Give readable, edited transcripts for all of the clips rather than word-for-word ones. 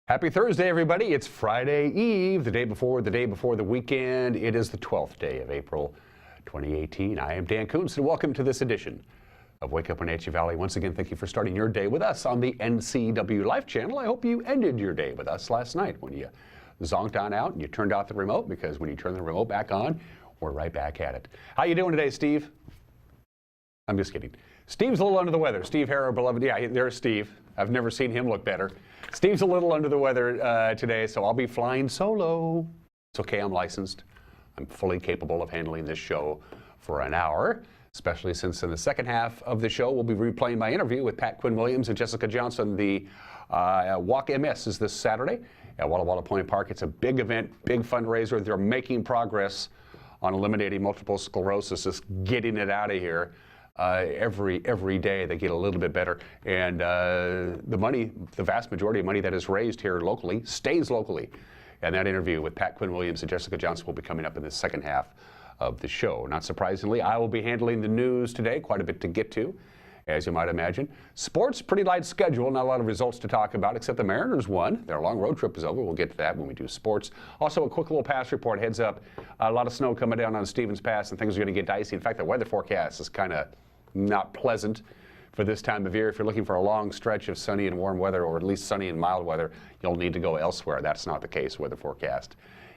Happy Thursday, everybody. It's Friday Eve, the day before the weekend. It is the 12th day of April 2018. I am Dan Coons, and welcome to this edition of Wake Up Wenatchee Valley. Once again, thank you for starting your day with us on the NCW Life channel. I hope you ended your day with us last night when you zonked on out and you turned out the remote, because when you turn the remote back on, we're right back at it. How you doing today, Steve? I'm just kidding. Steve's a little under the weather. Steve Harrow, beloved. Yeah, there's Steve. I've never seen him look better. Steve's a little under the weather today, so I'll be flying solo. It's okay, I'm licensed. I'm fully capable of handling this show for an hour, especially since in the second half of the show, we'll be replaying my interview with Pat Quinn Williams and Jessica Johnson. The Walk MS is this Saturday at Walla Walla Point Park. It's a big event, big fundraiser. They're making progress on eliminating multiple sclerosis, just getting it out of here. Every day they get a little bit better, and the money, the vast majority of money that is raised here locally, stays locally. And that interview with Pat Quinn Williams and Jessica Johnson will be coming up in the second half of the show. Not surprisingly, I will be handling the news today, quite a bit to get to, as you might imagine. Sports, pretty light schedule, not a lot of results to talk about, except the Mariners won. Their long road trip is over. We'll get to that when we do sports. Also, a quick little pass report, heads up. A lot of snow coming down on Stevens Pass, and things are going to get dicey. In fact, the weather forecast is kind of not pleasant for this time of year. If you're looking for a long stretch of sunny and warm weather, or at least sunny and mild weather, you'll need to go elsewhere. That's not the case. Weather forecast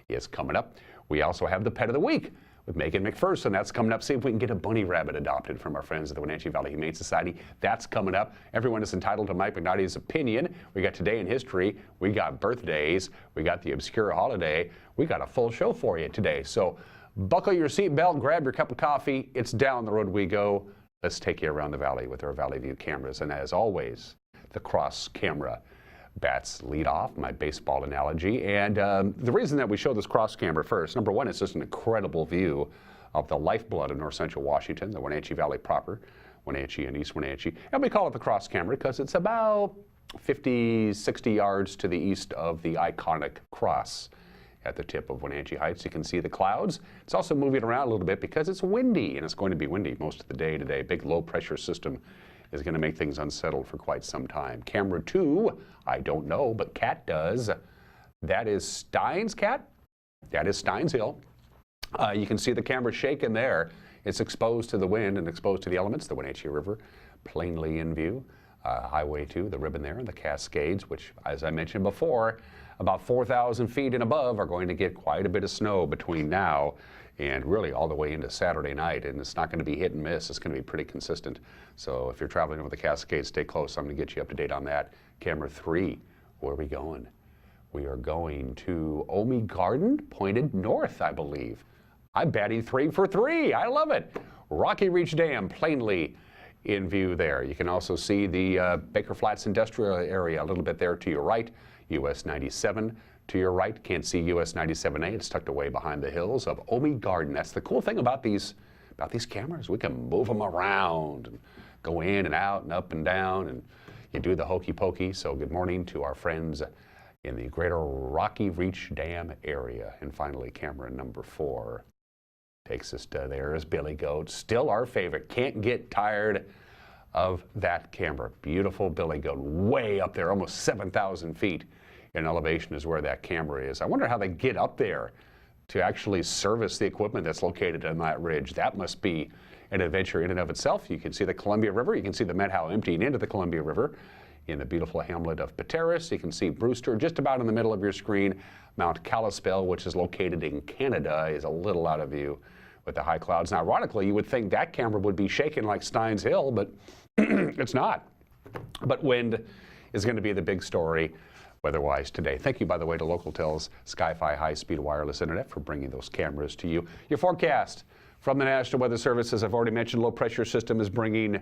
is coming up. We also have the Pet of the Week with Megan McPherson. That's coming up. See if we can get a bunny rabbit adopted from our friends at the Wenatchee Valley Humane Society. That's coming up. Everyone is entitled to Mike McNarty's opinion. We got Today in History. We got birthdays. We got the obscure holiday. We got a full show for you today. So buckle your seatbelt, grab your cup of coffee. It's down the road we go. Let's take you around the valley with our Valley View cameras. And as always, the cross camera bats lead off, my baseball analogy. And the reason that we show this cross camera first, number one, it's just an incredible view of the lifeblood of north central Washington, the Wenatchee Valley proper, Wenatchee and East Wenatchee. And we call it the cross camera because it's about 50, 60 yards to the east of the iconic cross at the tip of Wenatchee Heights. You can see the clouds. It's also moving around a little bit because it's windy, and it's going to be windy most of the day today. Big low pressure system is going to make things unsettled for quite some time. Camera 2, I don't know, but Cat does. That is Steins, Cat? That is Steins Hill. You can see the camera shaking there. It's exposed to the wind and exposed to the elements. The Wenatchee River plainly in view. Highway 2, the ribbon there, and the Cascades, which, as I mentioned before, about 4,000 feet and above are going to get quite a bit of snow between now and really all the way into Saturday night. And it's not going to be hit and miss. It's going to be pretty consistent. So if you're traveling over the Cascades, stay close. I'm going to get you up to date on that. Camera 3, where are we going? We are going to Omi Garden, pointed north, I believe. I'm batting 3 for 3. I love it. Rocky Reach Dam, plainly in view there. You can also see the Baker Flats industrial area a little bit there to your right. US 97 to your right. Can't see US 97A. It's tucked away behind the hills of Omi Garden. That's the cool thing about these cameras. We can move them around and go in and out and up and down, and you do the hokey pokey. So good morning to our friends in the greater Rocky Reach Dam area. And finally, camera number 4 takes us to there is Billy Goat. Still our favorite. Can't get tired of that camera. Beautiful Billy Goat, way up there, almost 7,000 feet in elevation is where that camera is. I wonder how they get up there to actually service the equipment that's located on that ridge. That must be an adventure in and of itself. You can see the Columbia River. You can see the Methow emptying into the Columbia River in the beautiful hamlet of Pateros. You can see Brewster just about in the middle of your screen. Mount Kalispell, which is located in Canada, is a little out of view with the high clouds. Now, ironically, you would think that camera would be shaking like Steins Hill, but it's not. But wind is going to be the big story weather-wise today. Thank you, by the way, to Localtel's Sky-Fi high-speed wireless internet for bringing those cameras to you. Your forecast from the National Weather Service, as I've already mentioned, low-pressure system is bringing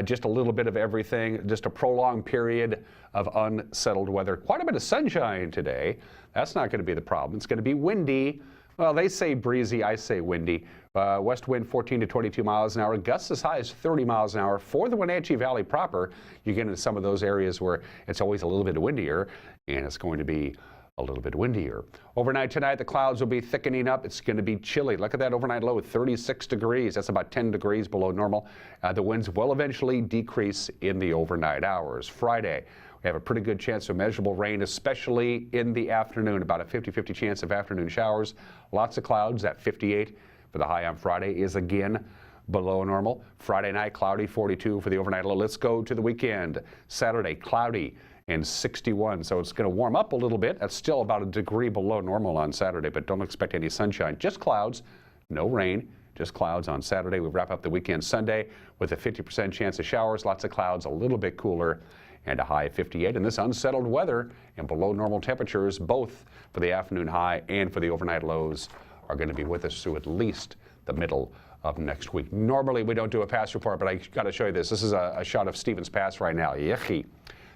just a little bit of everything, just a prolonged period of unsettled weather. Quite a bit of sunshine today. That's not going to be the problem. It's going to be windy. Well, they say breezy, I say windy. West wind 14 to 22 miles an hour, gusts as high as 30 miles an hour for the Wenatchee Valley proper. You get into some of those areas where it's always a little bit windier, and it's going to be a little bit windier. Overnight tonight, the clouds will be thickening up. It's going to be chilly. Look at that overnight low, 36 degrees. That's about 10 degrees below normal. The winds will eventually decrease in the overnight hours. Friday, We have a pretty good chance of measurable rain, especially in the afternoon, about a 50-50 chance of afternoon showers. Lots of clouds. That 58 for the high on Friday is again below normal. Friday night, cloudy, 42 for the overnight low. Let's go to the weekend. Saturday, cloudy and 61. So it's going to warm up a little bit. That's still about a degree below normal on Saturday, but don't expect any sunshine. Just clouds, no rain, just clouds on Saturday. We wrap up the weekend Sunday with a 50% chance of showers. Lots of clouds, a little bit cooler, and a high of 58. And this unsettled weather and below normal temperatures, both for the afternoon high and for the overnight lows, are going to be with us through at least the middle of next week. Normally we don't do a pass report, but I got to show you this. This is a shot of Stevens Pass right now. Yucky.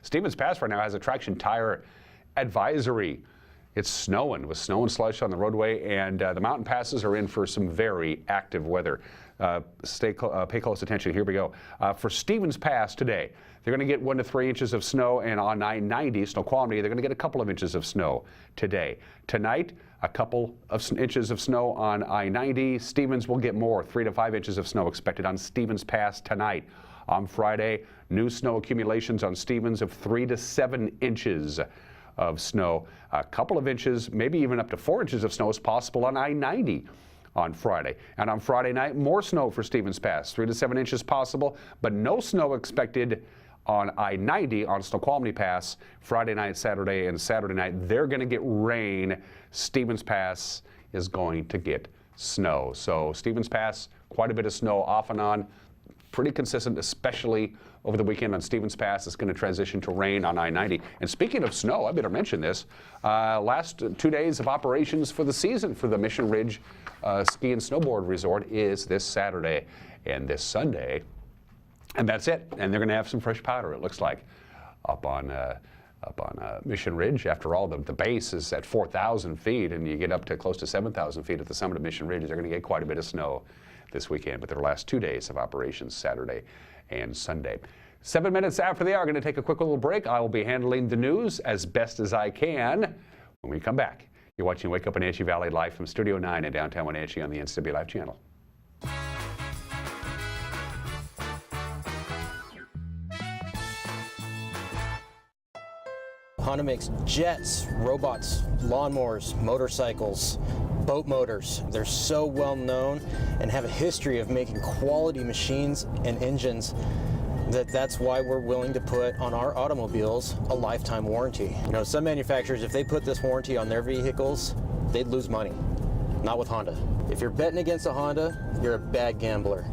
Stevens Pass right now has a traction tire advisory. It's snowing with snow and slush on the roadway, and the mountain passes are in for some very active weather. Pay close attention. Here we go. For Stevens Pass today, they're going to get 1 to 3 inches of snow, and on I-90, Snoqualmie, they're going to get a couple of inches of snow today. Tonight, a couple of inches of snow on I-90. Stevens will get more, 3 to 5 inches of snow expected on Stevens Pass tonight. On Friday, new snow accumulations on Stevens of 3 to 7 inches of snow. A couple of inches, maybe even up to 4 inches of snow is possible on I-90 on Friday. And on Friday night, more snow for Stevens Pass, 3 to 7 inches possible, but no snow expected on I-90 on Snoqualmie Pass Friday night, Saturday, and Saturday night. They're going to get rain. Stevens Pass is going to get snow. So Stevens Pass, quite a bit of snow off and on. Pretty consistent, especially over the weekend on Stevens Pass. It's going to transition to rain on I-90. And speaking of snow, I better mention this. Last 2 days of operations for the season for the Mission Ridge Ski and Snowboard Resort is this Saturday and this Sunday. And that's it. And they're going to have some fresh powder, it looks like, up on Mission Ridge. After all, the base is at 4,000 feet, and you get up to close to 7,000 feet at the summit of Mission Ridge. They're going to get quite a bit of snow this weekend, but their last 2 days of operations, Saturday and Sunday. 7 minutes after the hour, going to take a quick little break. I will be handling the news as best as I can when we come back. You're watching Wake Up Wenatchee Valley live from Studio 9 in downtown Wenatchee on the NCW Live channel. Honda makes jets, robots, lawnmowers, motorcycles, boat motors. They're so well known and have a history of making quality machines and engines that's why we're willing to put on our automobiles a lifetime warranty. You know, some manufacturers, if they put this warranty on their vehicles, they'd lose money. Not with Honda. If you're betting against a Honda, you're a bad gambler.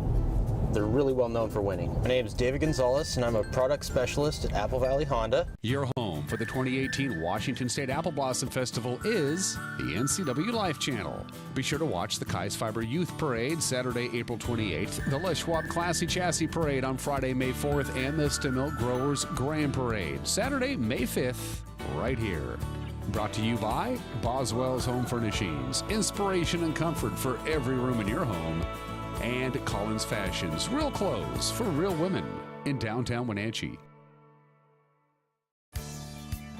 They're really well known for winning. My name is David Gonzalez, and I'm a product specialist at Apple Valley Honda. Your home for the 2018 Washington State Apple Blossom Festival is the NCW Life channel. Be sure to watch the Kais Fiber Youth Parade Saturday, April 28th, the Les Schwab Classy Chassis Parade on Friday, May 4th, and the Stemilk Growers Grand Parade Saturday, May 5th, right here. Brought to you by Boswell's Home Furnishings, inspiration and comfort for every room in your home. And Collins Fashions, real clothes for real women in downtown Wenatchee.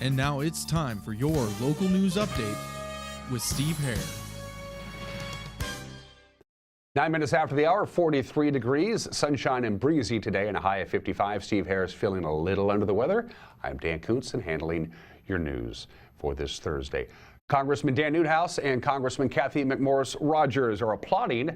And now it's time for your local news update with Steve Hare. 9 minutes after the hour, 43 degrees, sunshine and breezy today, and a high of 55. Steve Harris feeling a little under the weather. I'm Dan Kuntz handling your news for this Thursday. Congressman Dan Newhouse and Congressman Kathy McMorris Rogers are applauding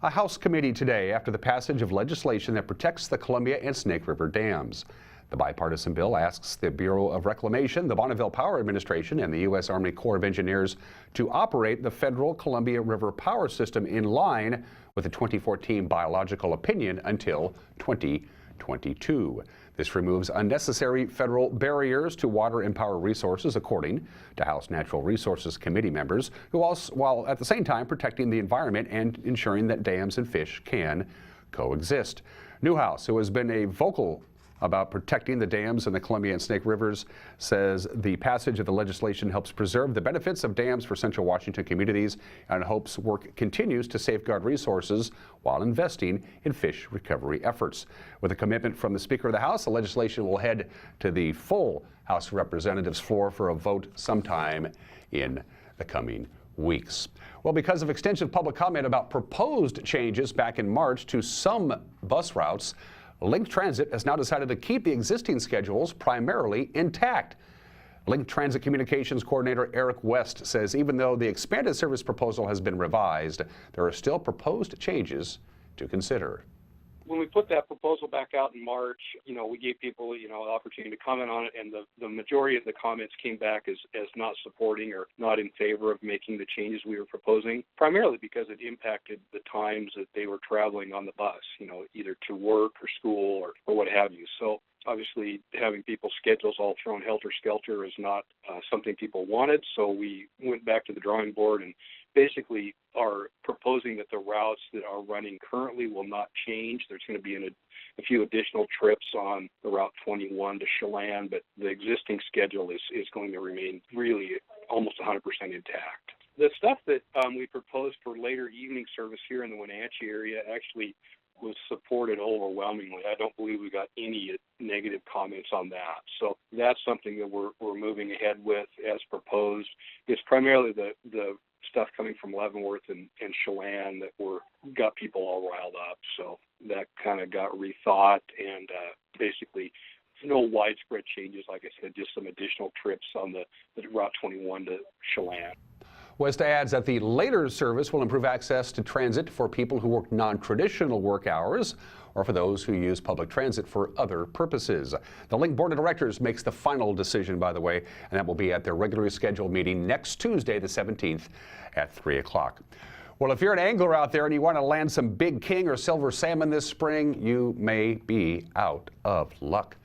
a House committee today after the passage of legislation that protects the Columbia and Snake River dams. The bipartisan bill asks the Bureau of Reclamation, the Bonneville Power Administration, and the U.S. Army Corps of Engineers to operate the federal Columbia River power system in line with the 2014 biological opinion until 2022. This removes unnecessary federal barriers to water and power resources, according to House Natural Resources Committee members, who also, while at the same time protecting the environment and ensuring that dams and fish can coexist. Newhouse, who has been a vocal about protecting the dams in the Columbia and Snake Rivers, says the passage of the legislation helps preserve the benefits of dams for Central Washington communities and hopes work continues to safeguard resources while investing in fish recovery efforts. With a commitment from the Speaker of the House, the legislation will head to the full House of Representatives floor for a vote sometime in the coming weeks. Well, because of extensive public comment about proposed changes back in March to some bus routes, Link Transit has now decided to keep the existing schedules primarily intact. Link Transit Communications Coordinator Eric West says even though the expanded service proposal has been revised, there are still proposed changes to consider. When we put that proposal back out in March, we gave people, the opportunity to comment on it, and the majority of the comments came back as not supporting or not in favor of making the changes we were proposing, primarily because it impacted the times that they were traveling on the bus, either to work or school or what have you. So obviously, having people's schedules all thrown helter-skelter is not something people wanted, so we went back to the drawing board and basically are proposing that the routes that are running currently will not change. There's going to be a few additional trips on the Route 21 to Chelan, but the existing schedule is going to remain really almost 100% intact. The stuff that we proposed for later evening service here in the Wenatchee area actually was supported overwhelmingly. I don't believe we got any negative comments on that. So that's something that we're moving ahead with as proposed. It's primarily the stuff coming from Leavenworth and Chelan that got people all riled up. So that kind of got rethought, and basically no widespread changes. Like I said, just some additional trips on the Route 21 to Chelan. West adds that the later service will improve access to transit for people who work non-traditional work hours or for those who use public transit for other purposes. The Link Board of Directors makes the final decision, by the way, and that will be at their regularly scheduled meeting next Tuesday, the 17th at 3 o'clock. Well, if you're an angler out there and you want to land some big king or silver salmon this spring, you may be out of luck.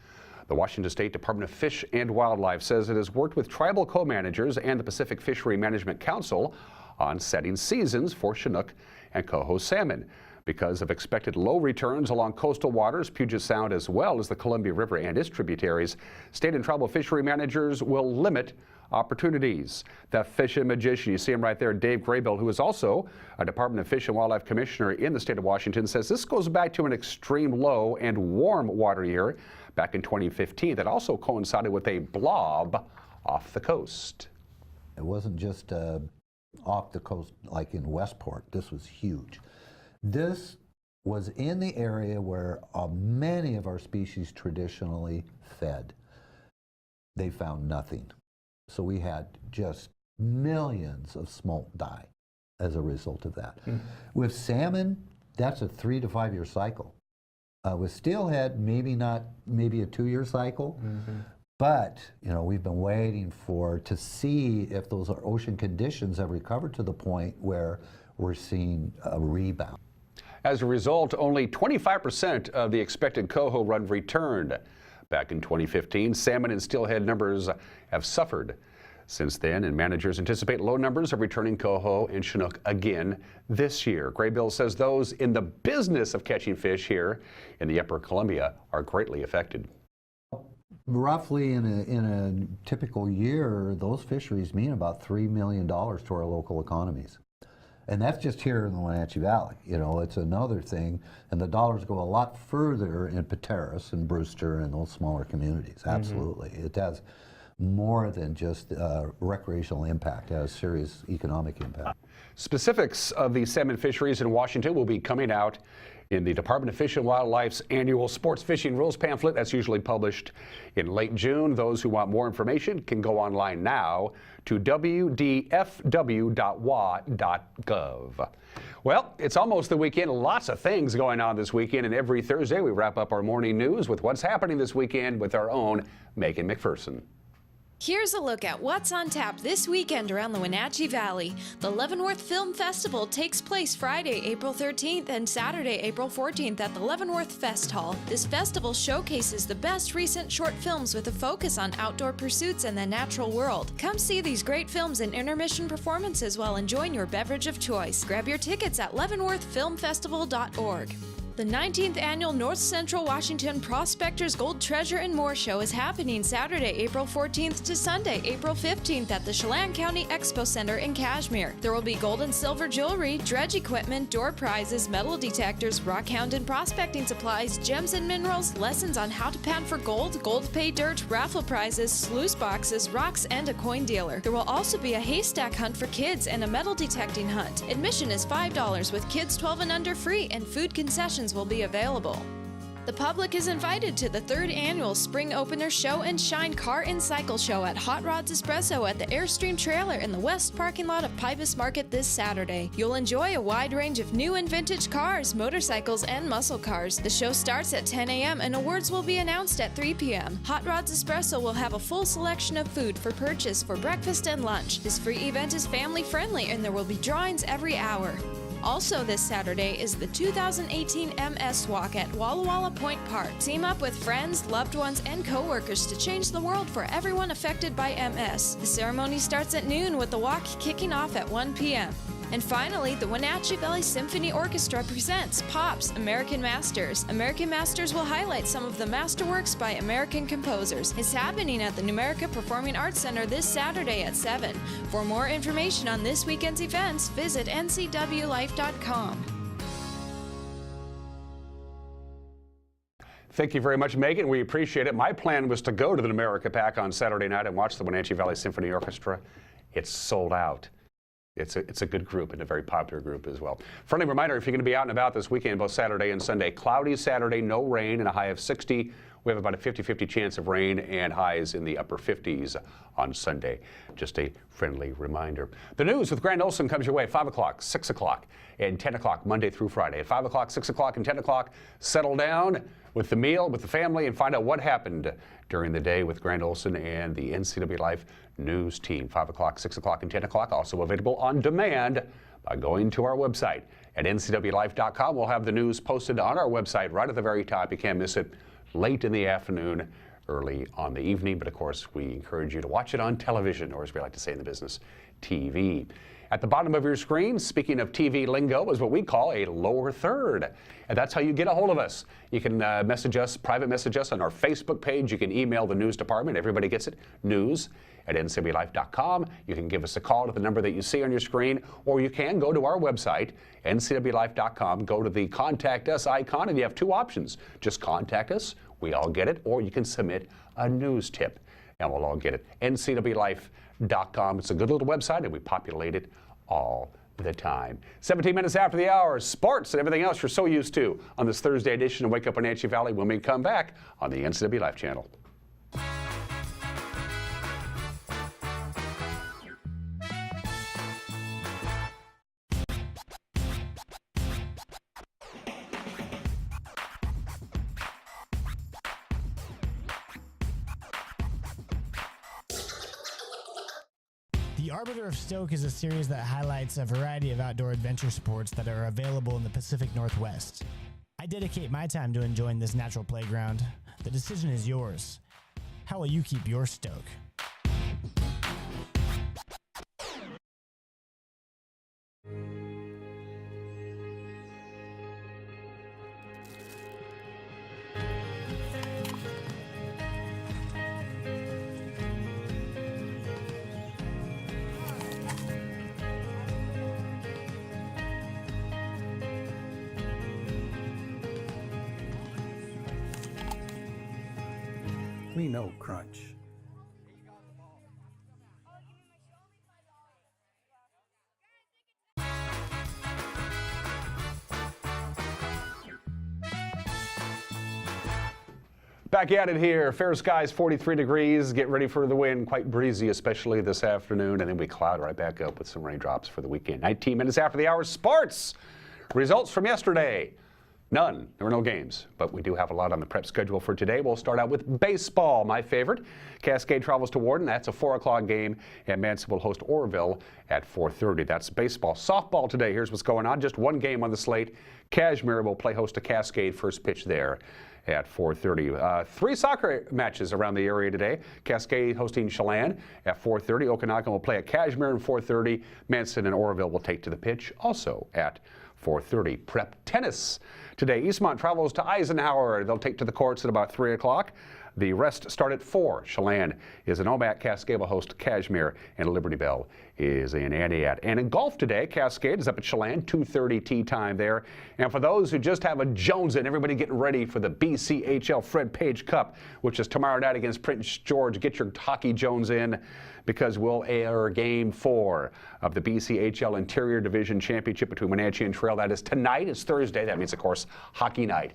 The Washington State Department of Fish and Wildlife says it has worked with tribal co-managers and the Pacific Fishery Management Council on setting seasons for Chinook and coho salmon. Because of expected low returns along coastal waters, Puget Sound, as well as the Columbia River and its tributaries, state and tribal fishery managers will limit opportunities. The fishing magician, you see him right there, Dave Graybill, who is also a Department of Fish and Wildlife Commissioner in the state of Washington, says this goes back to an extreme low and warm water year back in 2015 that also coincided with a blob off the coast. It wasn't just off the coast like in Westport. This was huge. This was in the area where many of our species traditionally fed. They found nothing. So we had just millions of smolt die as a result of that. With salmon, that's a 3 to 5 year cycle. With steelhead, maybe a 2 year cycle. But we've been waiting to see if those ocean conditions have recovered to the point where we're seeing a rebound. As a result, only 25% of the expected coho run returned. Back in 2015, salmon and steelhead numbers have suffered since then, and managers anticipate low numbers of returning coho and Chinook again this year. Graybill says those in the business of catching fish here in the Upper Columbia are greatly affected. Roughly in a typical year, those fisheries mean about $3 million to our local economies. And that's just here in the Wenatchee Valley. It's another thing, and the dollars go a lot further in Pateros and Brewster and those smaller communities. Absolutely. It has more than just recreational impact. It has serious economic impact. Specifics of the salmon fisheries in Washington will be coming out in the Department of Fish and Wildlife's annual Sports Fishing Rules pamphlet that's usually published in late June. Those who want more information can go online now to wdfw.wa.gov. Well, it's almost the weekend. Lots of things going on this weekend, and every Thursday we wrap up our morning news with what's happening this weekend with our own Megan McPherson. Here's a look at what's on tap this weekend around the Wenatchee Valley. The Leavenworth Film Festival takes place Friday, April 13th and Saturday, April 14th at the Leavenworth Fest Hall. This festival showcases the best recent short films with a focus on outdoor pursuits and the natural world. Come see these great films and intermission performances while enjoying your beverage of choice. Grab your tickets at leavenworthfilmfestival.org. The 19th annual North Central Washington Prospectors Gold Treasure and More Show is happening Saturday, April 14th to Sunday, April 15th at the Chelan County Expo Center in Cashmere. There will be gold and silver jewelry, dredge equipment, door prizes, metal detectors, rockhound and prospecting supplies, gems and minerals, lessons on how to pan for gold, gold pay dirt, raffle prizes, sluice boxes, rocks, and a coin dealer. There will also be a haystack hunt for kids and a metal detecting hunt. Admission is $5 with kids 12 and under free, and food concessions will be available. The public is invited to the 3rd annual Spring Opener Show and Shine Car and Cycle Show at Hot Rods Espresso at the Airstream Trailer in the west parking lot of Pybus Market this Saturday. You'll enjoy a wide range of new and vintage cars, motorcycles, and muscle cars. The show starts at 10 a.m. and awards will be announced at 3 p.m. Hot Rods Espresso will have a full selection of food for purchase for breakfast and lunch. This free event is family friendly and there will be drawings every hour. Also this Saturday is the 2018 MS Walk at Walla Walla Point Park. Team up with friends, loved ones, and co-workers to change the world for everyone affected by MS. The ceremony starts at noon with the walk kicking off at 1 p.m. And finally, the Wenatchee Valley Symphony Orchestra presents Pop's American Masters. American Masters will highlight some of the masterworks by American composers. It's happening at the Numerica Performing Arts Center this Saturday at 7. For more information on this weekend's events, visit ncwlife.com. Thank you very much, Megan. We appreciate it. My plan was to go to the Numerica Pack on Saturday night and watch the Wenatchee Valley Symphony Orchestra. It's sold out. It's a good group and a very popular group as well. Friendly reminder, if you're going to be out and about this weekend, both Saturday and Sunday, cloudy Saturday, no rain, and a high of 60. We have about a 50-50 chance of rain and highs in the upper 50s on Sunday. Just a friendly reminder. The news with Grant Olson comes your way 5 o'clock, 6 o'clock, and 10 o'clock, Monday through Friday. At 5 o'clock, 6 o'clock, and 10 o'clock, settle down with the meal, with the family, and find out what happened during the day with Grant Olson and the NCW Life News team. 5 o'clock, 6 o'clock, and 10 o'clock, also available on demand by going to our website at ncwlife.com. We'll have the news posted on our website right at the very top. You can't miss it late in the afternoon, early on the evening. But of course, we encourage you to watch it on television, or as we like to say in the business, TV. At the bottom of your screen, speaking of TV lingo, is what we call a lower third. And that's how you get a hold of us. You can message us, private message us on our Facebook page. You can email the news department. Everybody gets it. news@ncwlife.com. You can give us a call to the number that you see on your screen, or you can go to our website, ncwlife.com, go to the Contact Us icon, and you have two options. Just contact us, we all get it, or you can submit a news tip, and we'll all get it. ncwlife.com. It's a good little website, and we populate it all the time. 17 minutes after the hour, sports and everything else you're so used to on this Thursday edition of Wake Up Wenatchee Valley when we come back on the NCW Life channel. The Arbiter of Stoke is a series that highlights a variety of outdoor adventure sports that are available in the Pacific Northwest. I dedicate my time to enjoying this natural playground. The decision is yours. How will you keep your stoke? We know crunch. Back at it here. Fair skies, 43 degrees. Get ready for the wind. Quite breezy, especially this afternoon. And then we cloud right back up with some raindrops for the weekend. 19 minutes after the hour, sports. Results from yesterday. None. There were no games, but we do have a lot on the prep schedule for today. We'll start out with baseball, my favorite. Cascade travels to Warden. That's a 4 o'clock game, and Manson will host Orville at 4:30. That's baseball. Softball today. Here's what's going on. Just one game on the slate. Cashmere will play host to Cascade. First pitch there at 4:30. 3 soccer matches around the area today. Cascade hosting Chelan at 4:30. Okanagan will play at Cashmere at 4:30. Manson and Orville will take to the pitch also at 4:30. Prep tennis today. Eastmont travels to Eisenhower. They'll take to the courts at about 3 o'clock. The rest start at 4. Chelan is an Omak. Cascade will host Cashmere, and Liberty Bell is in Aniat. And in golf today, Cascade is up at Chelan, 2:30 tee time there. And for those who just have a Jones in, everybody getting ready for the BCHL Fred Page Cup, which is tomorrow night against Prince George. Get your hockey Jones in, because we'll air Game 4 of the BCHL Interior Division Championship between Wenatchee and Trail. That is tonight. It's Thursday. That means, of course, hockey night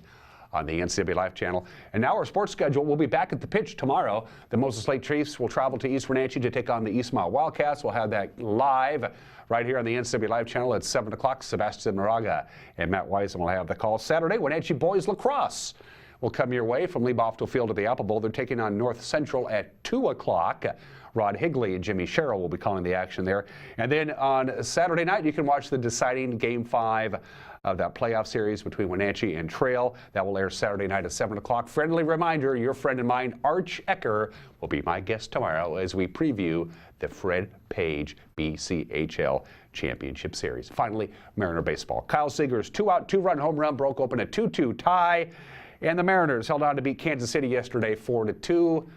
on the NCW Life channel. And now our sports schedule. We'll be back at the pitch tomorrow. The Moses Lake Chiefs will travel to East Wenatchee to take on the East Mile Wildcats. We'll have that live right here on the NCW Live channel at 7 o'clock. Sebastian Moraga and Matt Weisen will have the call. Saturday, Wenatchee Boys Lacrosse will come your way from Lee Bofto Field to the Apple Bowl. They're taking on North Central at 2 o'clock. Rod Higley and Jimmy Sherrill will be calling the action there. And then on Saturday night, you can watch the deciding Game 5 of that playoff series between Wenatchee and Trail. That will air Saturday night at 7 o'clock. Friendly reminder, your friend and mine, Arch Ecker, will be my guest tomorrow as we preview the Fred Page BCHL Championship Series. Finally, Mariner baseball. Kyle Seager's 2-out, 2-run home run broke open a 2-2 tie, and the Mariners held on to beat Kansas City yesterday 4-2.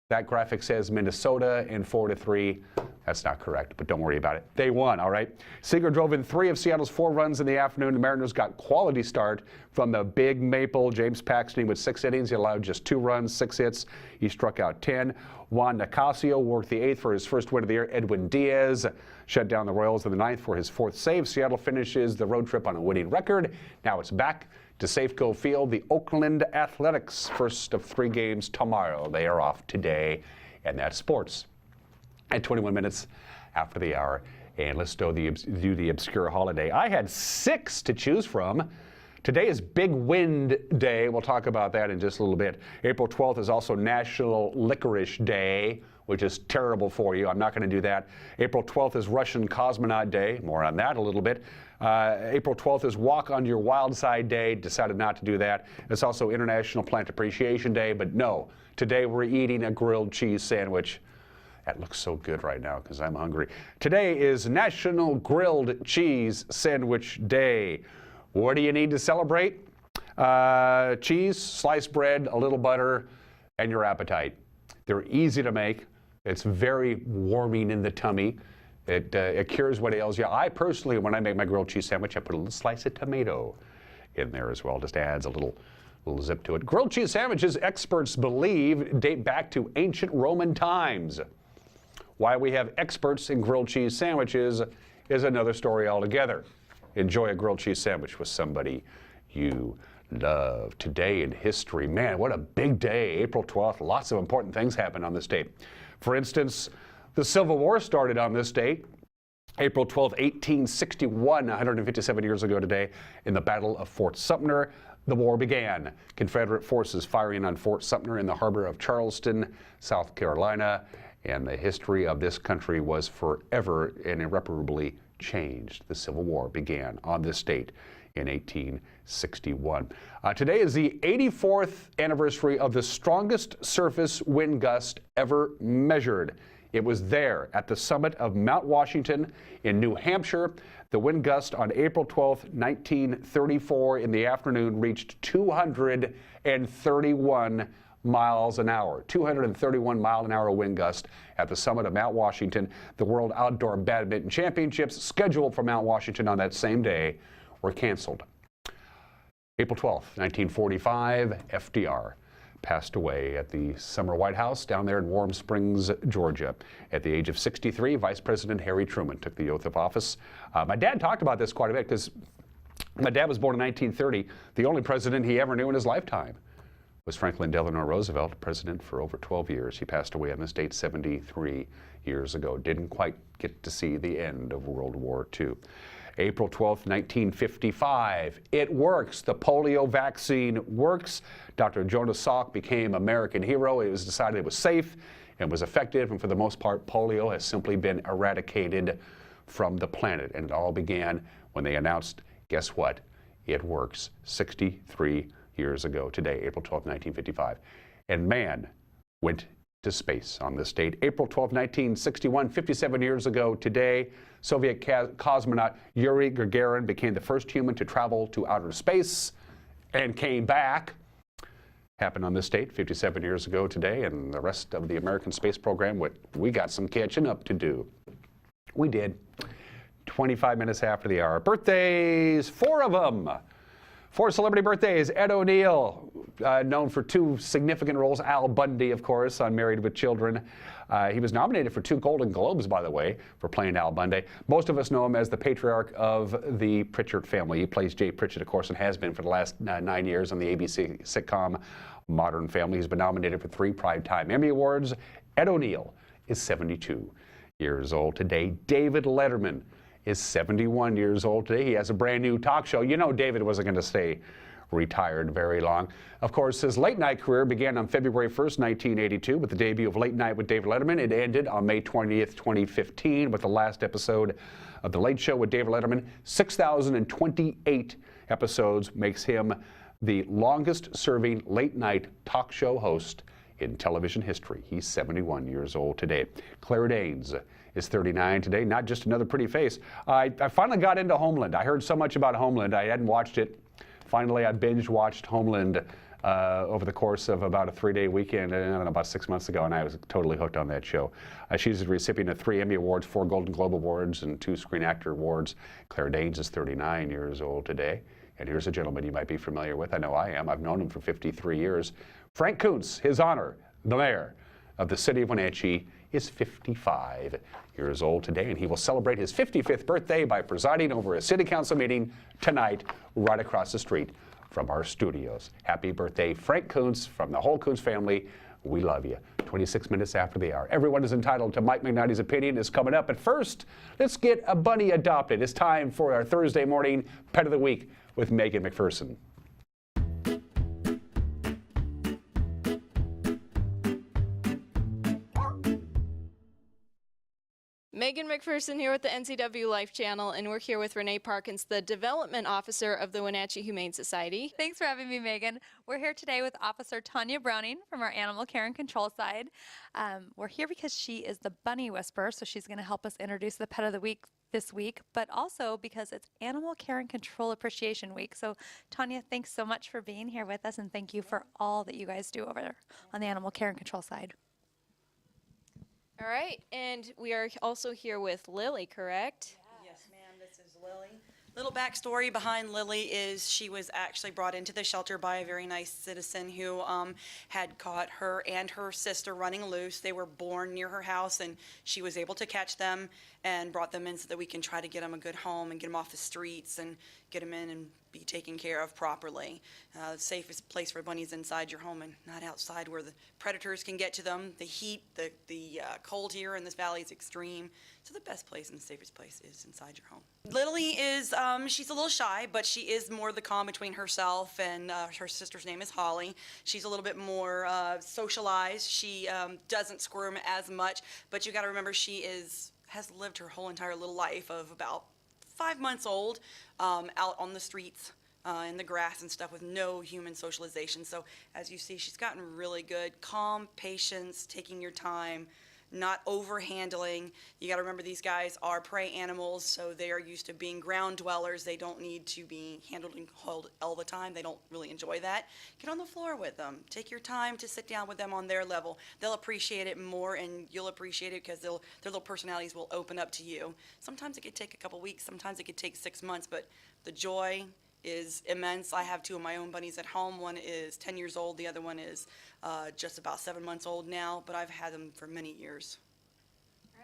That graphic says Minnesota in 4-3. That's not correct, but don't worry about it. They won, all right? Seager drove in 3 of Seattle's 4 runs in the afternoon. The Mariners got quality start from the big maple. James Paxton with 6 innings. He allowed just 2 runs, 6 hits. He struck out 10. Juan Nicasio worked the 8th for his first win of the year. Edwin Diaz shut down the Royals in the 9th for his 4th save. Seattle finishes the road trip on a winning record. Now it's back to Safeco Field. The Oakland Athletics, first of 3 games tomorrow. They are off today, and that's sports. At 21 minutes after the hour, and let's do the obscure holiday. I had 6 to choose from. Today is Big Wind Day. We'll talk about that in just a little bit. April 12th is also National Licorice Day, which is terrible for you. I'm not going to do that. April 12th is Russian Cosmonaut Day. More on that a little bit. April 12th is Walk on Your Wild Side Day. Decided not to do that. It's also International Plant Appreciation Day, but no. Today we're eating a grilled cheese sandwich. That looks so good right now because I'm hungry. Today is National Grilled Cheese Sandwich Day. What do you need to celebrate? Cheese, sliced bread, a little butter, and your appetite. They're easy to make. It's very warming in the tummy. It cures what ails you. I personally, when I make my grilled cheese sandwich, I put a little slice of tomato in there as well. Just adds a little zip to it. Grilled cheese sandwiches, experts believe, date back to ancient Roman times. Why we have experts in grilled cheese sandwiches is another story altogether. Enjoy a grilled cheese sandwich with somebody you love. Today in history, man, what a big day. April 12th, lots of important things happen on this date. For instance, the Civil War started on this date. April 12th, 1861, 157 years ago today, in the Battle of Fort Sumter, the war began. Confederate forces firing on Fort Sumter in the harbor of Charleston, South Carolina, and the history of this country was forever and irreparably changed. The Civil War began on this date in 1861. Today is the 84th anniversary of the strongest surface wind gust ever measured. It was there at the summit of Mount Washington in New Hampshire. The wind gust on April 12, 1934 in the afternoon reached 231 miles an hour. 231 mile an hour wind gust at the summit of Mount Washington. The World Outdoor Badminton Championships scheduled for Mount Washington on that same day were canceled. April 12, 1945, FDR passed away at the Summer White House down there in Warm Springs, Georgia. At the age of 63, Vice President Harry Truman took the oath of office. My dad talked about this quite a bit because my dad was born in 1930. The only president he ever knew in his lifetime was Franklin Delano Roosevelt, president for over 12 years. He passed away on this date 73 years ago. Didn't quite get to see the end of World War II. April 12th, 1955. It works. The polio vaccine works. Dr. Jonas Salk became American hero. It was decided it was safe and was effective, and for the most part, polio has simply been eradicated from the planet. And it all began when they announced, guess what? It works. 63 years ago today, April 12, 1955. And man went to space on this date. April 12, 1961, 57 years ago today, Soviet cosmonaut Yuri Gagarin became the first human to travel to outer space and came back. Happened on this date 57 years ago today, and the rest of the American space program, we got some catching up to do. We did. 25 minutes after the hour. Birthdays, 4 of them. For celebrity birthdays, Ed O'Neill, known for 2 significant roles. Al Bundy, of course, on Married with Children. He was nominated for 2 Golden Globes, by the way, for playing Al Bundy. Most of us know him as the patriarch of the Pritchard family. He plays Jay Pritchard, of course, and has been for the last 9 years on the ABC sitcom Modern Family. He's been nominated for 3 Primetime Emmy Awards. Ed O'Neill is 72 years old today. David Letterman is 71 years old today. He has a brand new talk show. You know David wasn't going to stay retired very long. Of course, his late night career began on February 1st, 1982 with the debut of Late Night with David Letterman. It ended on May 20th, 2015 with the last episode of The Late Show with David Letterman. 6,028 episodes makes him the longest serving late night talk show host in television history. He's 71 years old today. Claire Danes is 39 today. Not just another pretty face. I finally got into Homeland. I heard so much about Homeland. I hadn't watched it. Finally, I binge watched Homeland over the course of about a 3-day weekend, I don't know, about 6 months ago, and I was totally hooked on that show. She's the recipient of 3 Emmy Awards, 4 Golden Globe Awards, and 2 Screen Actor Awards. Claire Danes is 39 years old today. And here's a gentleman you might be familiar with. I know I am. I've known him for 53 years. Frank Kuntz, his honor, the mayor of the city of Wenatchee, is 55 years old today, and he will celebrate his 55th birthday by presiding over a city council meeting tonight right across the street from our studios. Happy birthday, Frank Kuntz, from the whole Kuntz family. We love you. 26 minutes after the hour. Everyone is entitled to Mike McKnighty's opinion is coming up. But first, let's get a bunny adopted. It's time for our Thursday morning Pet of the Week with Megan McPherson. Megan McPherson here with the NCW Life Channel, and we're here with Renee Parkins, the Development Officer of the Wenatchee Humane Society. Thanks for having me, Megan. We're here today with Officer Tanya Browning from our Animal Care and Control side. We're here because she is the Bunny Whisperer, so she's going to help us introduce the Pet of the Week this week, but also because it's Animal Care and Control Appreciation Week. So, Tanya, thanks so much for being here with us, and thank you for all that you guys do over there on the Animal Care and Control side. All right, and we are also here with Lily, correct? Yes, ma'am, this is Lily. Little backstory behind Lily is she was actually brought into the shelter by a very nice citizen who had caught her and her sister running loose. They were born near her house, and she was able to catch them and brought them in so that we can try to get them a good home and get them off the streets and get them in and be taken care of properly. The safest place for bunnies inside your home and not outside where the predators can get to them. The heat, the cold here in this valley is extreme. So the best place and the safest place is inside your home. Lily is, she's a little shy, but she is more the calm between herself and her sister's name is Holly. She's a little bit more socialized. She doesn't squirm as much, but you got to remember she has lived her whole entire little life of about 5 months old out on the streets in the grass and stuff with no human socialization. So as you see, she's gotten really good. Calm, patience, taking your time, not overhandling. You got to remember these guys are prey animals, so they are used to being ground dwellers. They don't need to be handled and held all the time. They don't really enjoy that. Get on the floor with them. Take your time to sit down with them on their level. They'll appreciate it more, and you'll appreciate it because their little personalities will open up to you. Sometimes it could take a couple weeks. Sometimes it could take 6 months, but the joy is immense. I have 2 of my own bunnies at home. One is 10 years old. The other one is just about 7 months old now, but I've had them for many years.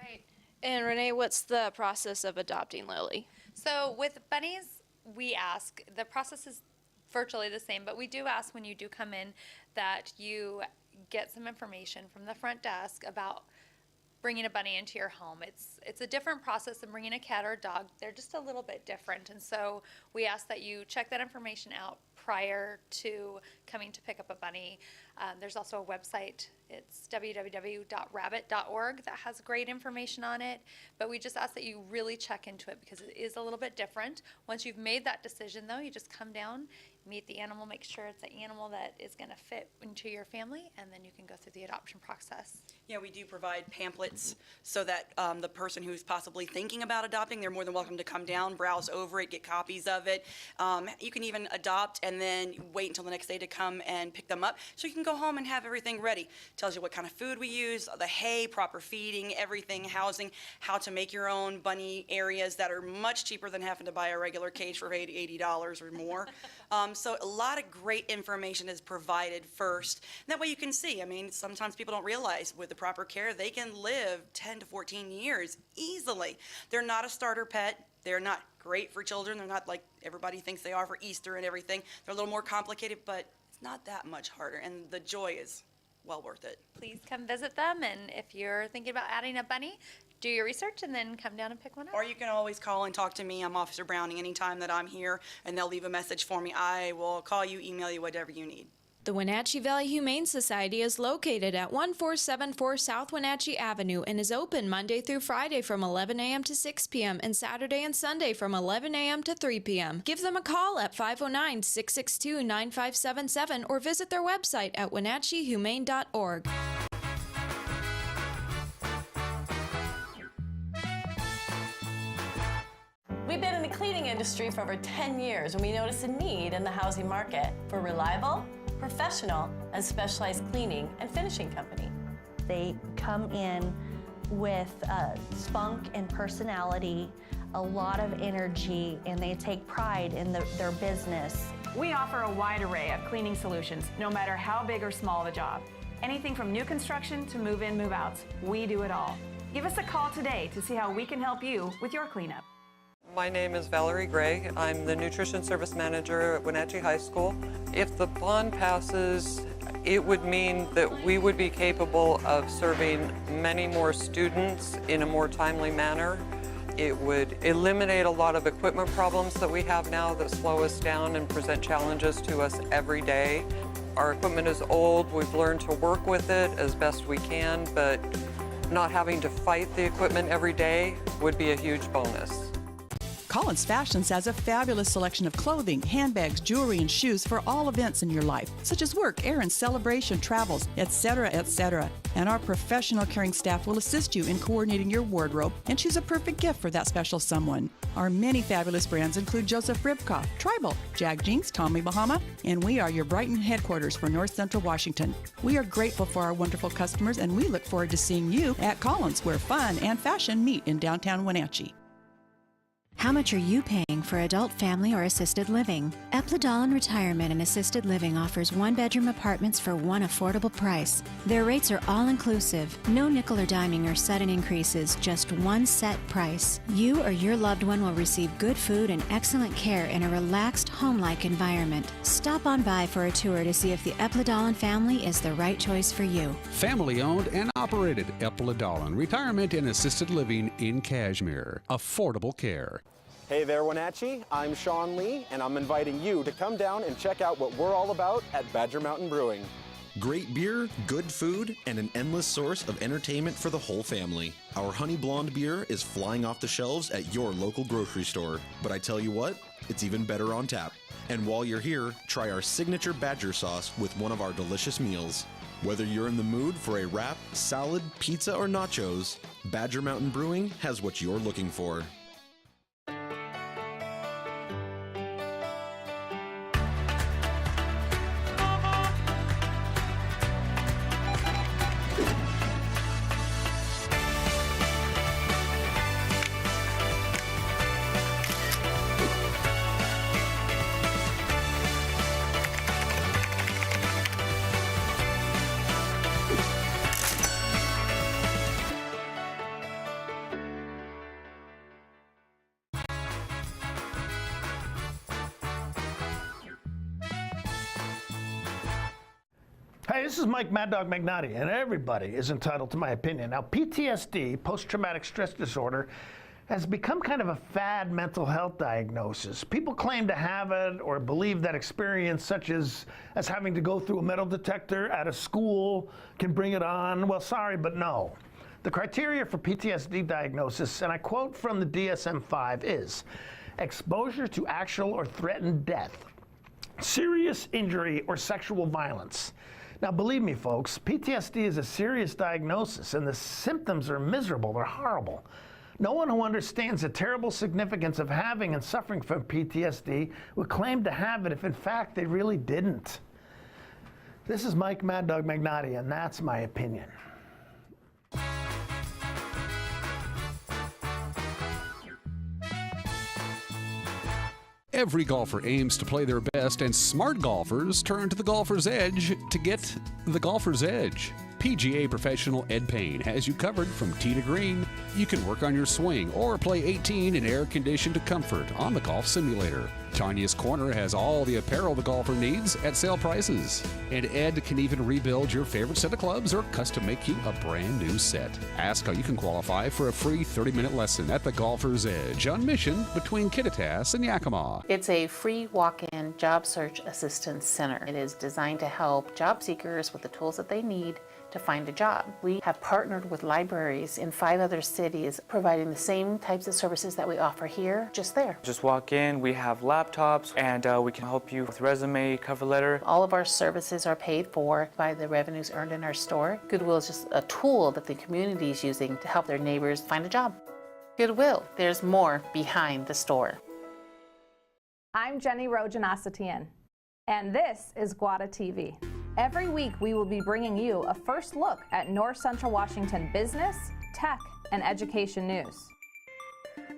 Right. And Renee, what's the process of adopting Lily? So with bunnies, we ask, the process is virtually the same, but we do ask when you do come in that you get some information from the front desk about bringing a bunny into your home. It's a different process than bringing a cat or a dog. They're just a little bit different, and so we ask that you check that information out prior to coming to pick up a bunny. There's also a website. It's www.rabbit.org that has great information on it, but we just ask that you really check into it because it is a little bit different. Once you've made that decision, though, you just come down, meet the animal, make sure it's an animal that is going to fit into your family, and then you can go through the adoption process. Yeah, we do provide pamphlets so that the person who's possibly thinking about adopting, they're more than welcome to come down, browse over it, get copies of it. You can even adopt and then wait until the next day to come and pick them up so you can go home and have everything ready. Tells you what kind of food we use, the hay, proper feeding, everything, housing, how to make your own bunny areas that are much cheaper than having to buy a regular cage for $80 or more. So a lot of great information is provided first. And that way you can see. I mean, sometimes people don't realize with the proper care, they can live 10 to 14 years easily. They're not a starter pet. They're not great for children. They're not like everybody thinks they are for Easter and everything. They're a little more complicated, but it's not that much harder. And the joy is well worth it. Please come visit them, and if you're thinking about adding a bunny, do your research and then come down and pick one up. Or you can always call and talk to me. I'm Officer Browning anytime that I'm here, and they'll leave a message for me. I will call you, email you, whatever you need. The Wenatchee Valley Humane Society is located at 1474 South Wenatchee Avenue and is open Monday through Friday from 11 a.m. to 6 p.m. and Saturday and Sunday from 11 a.m. to 3 p.m. Give them a call at 509-662-9577 or visit their website at wenatcheehumane.org. We've been in the cleaning industry for over 10 years, and we noticed a need in the housing market for reliable, professional, and specialized cleaning and finishing company. They come in with spunk and personality, a lot of energy, and they take pride in their business. We offer a wide array of cleaning solutions, no matter how big or small the job. Anything from new construction to move-in, move-outs, we do it all. Give us a call today to see how we can help you with your cleanup. My name is Valerie Gray. I'm the Nutrition Service Manager at Wenatchee High School. If the bond passes, it would mean that we would be capable of serving many more students in a more timely manner. It would eliminate a lot of equipment problems that we have now that slow us down and present challenges to us every day. Our equipment is old. We've learned to work with it as best we can, but not having to fight the equipment every day would be a huge bonus. Collins Fashions has a fabulous selection of clothing, handbags, jewelry, and shoes for all events in your life, such as work, errands, celebration, travels, etc., etc. And our professional caring staff will assist you in coordinating your wardrobe and choose a perfect gift for that special someone. Our many fabulous brands include Joseph Ribkoff, Tribal, Jag Jeans, Tommy Bahama, and we are your Brighton headquarters for North Central Washington. We are grateful for our wonderful customers, and we look forward to seeing you at Collins, where fun and fashion meet in downtown Wenatchee. How much are you paying for adult, family, or assisted living? Epladolin Retirement and Assisted Living offers one-bedroom apartments for one affordable price. Their rates are all-inclusive, no nickel or diming or sudden increases, just one set price. You or your loved one will receive good food and excellent care in a relaxed, home-like environment. Stop on by for a tour to see if the Epladolin family is the right choice for you. Family-owned and operated Epladolin Retirement and Assisted Living in Cashmere. Affordable care. Hey there, Wenatchee. I'm Sean Lee, and I'm inviting you to come down and check out what we're all about at Badger Mountain Brewing. Great beer, good food, and an endless source of entertainment for the whole family. Our Honey Blonde beer is flying off the shelves at your local grocery store. But I tell you what, it's even better on tap. And while you're here, try our signature Badger sauce with one of our delicious meals. Whether you're in the mood for a wrap, salad, pizza, or nachos, Badger Mountain Brewing has what you're looking for. Hey, this is Mike Mad Dog Magnotti, and everybody is entitled to my opinion. Now, PTSD, post-traumatic stress disorder, has become kind of a fad mental health diagnosis. People claim to have it or believe that experience, such as having to go through a metal detector at a school, can bring it on. Well, sorry, but no. The criteria for PTSD diagnosis, and I quote from the DSM-5, is exposure to actual or threatened death, serious injury, or sexual violence. Now, believe me, folks, PTSD is a serious diagnosis, and the symptoms are miserable. They're horrible. No one who understands the terrible significance of having and suffering from PTSD would claim to have it if, in fact, they really didn't. This is Mike Mad Dog Magnotti, and that's my opinion. Every golfer aims to play their best, and smart golfers turn to the golfer's edge to get the golfer's edge. PGA professional Ed Payne has you covered from tee to green. You can work on your swing or play 18 in air-conditioned comfort on the golf simulator. Tanya's Corner has all the apparel the golfer needs at sale prices. And Ed can even rebuild your favorite set of clubs or custom make you a brand new set. Ask how you can qualify for a free 30-minute lesson at the Golfer's Edge on Mission between Kittitas and Yakima. It's a free walk-in job search assistance center. It is designed to help job seekers with the tools that they need to find a job. We have partnered with libraries in 5 other cities, providing the same types of services that we offer here, just there. Just walk in, we have laptops, and we can help you with resume, cover letter. All of our services are paid for by the revenues earned in our store. Goodwill is just a tool that the community is using to help their neighbors find a job. Goodwill, there's more behind the store. I'm Jenny Rojanasatian, and this is Guada TV. Every week, we will be bringing you a first look at North Central Washington business, tech, and education news.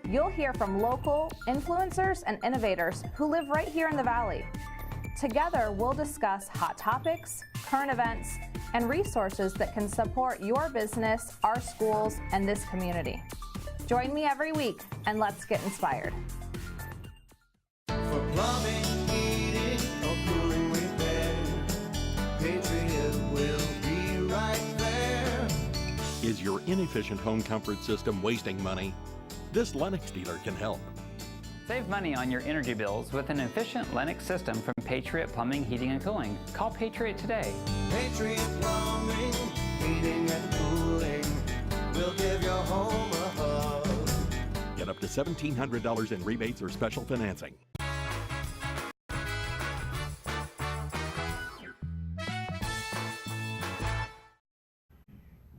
You'll hear from local influencers and innovators who live right here in the Valley. Together, we'll discuss hot topics, current events, and resources that can support your business, our schools, and this community. Join me every week, and let's get inspired. For plumbing, heating, or cooling repair, Patriot will be right there. Is your inefficient home comfort system wasting money? This Lennox dealer can help. Save money on your energy bills with an efficient Lennox system from Patriot Plumbing, Heating, and Cooling. Call Patriot today. Patriot Plumbing, Heating, and Cooling will give your home a hug. Get up to $1,700 in rebates or special financing.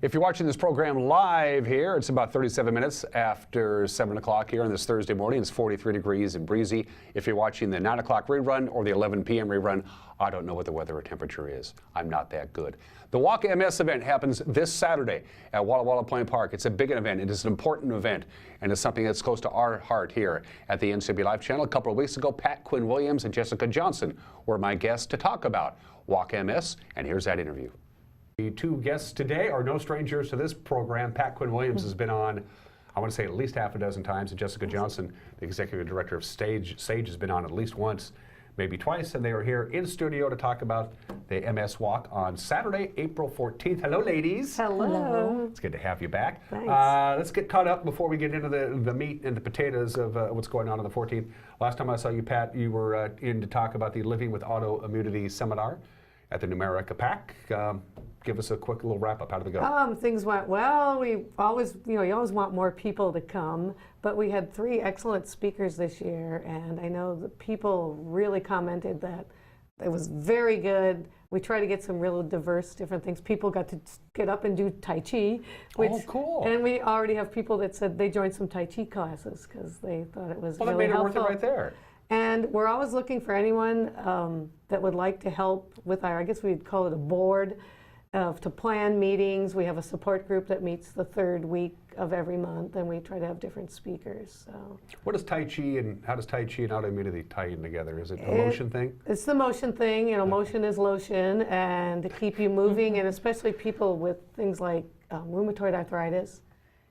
If you're watching this program live here, it's about 37 minutes after 7 o'clock here on this Thursday morning. It's 43 degrees and breezy. If you're watching the 9 o'clock rerun or the 11 p.m. rerun, I don't know what the weather or temperature is. I'm not that good. The Walk MS event happens this Saturday at Walla Walla Point Park. It's a big event. It is an important event, and it's something that's close to our heart here at the NCW Live Channel. A couple of weeks ago, Pat Quinn Williams and Jessica Johnson were my guests to talk about Walk MS, and here's that interview. The two guests today are no strangers to this program. Pat Quinn Williams has been on, I want to say, at least half a dozen times, and Jessica Johnson, the executive director of Sage, has been on at least once, maybe twice, and they are here in studio to talk about the MS Walk on Saturday, April 14th. Hello, ladies. Hello. It's good to have you back. Thanks. Let's get caught up before we get into the meat and the potatoes of what's going on the 14th. Last time I saw you, Pat, you were in to talk about the Living with Autoimmunity seminar at the Numerica PAC. Give us a quick little wrap up. How did it go? Things went well. We always, you always want more people to come, but we had 3 excellent speakers this year, and I know the people really commented that it was very good. We try to get some real diverse, different things. People got to get up and do Tai Chi. Which, oh, cool. And we already have people that said they joined some Tai Chi classes because they thought it was well, really helpful. Well, that made it worth it right there. And we're always looking for anyone that would like to help with our, I guess we'd call it a board, to plan meetings. We have a support group that meets the 3rd week of every month, and we try to have different speakers. So, what is Tai Chi, and how does Tai Chi and autoimmunity tie in together? Is it a motion thing? It's the motion thing. Motion is lotion, and to keep you moving, and especially people with things like rheumatoid arthritis.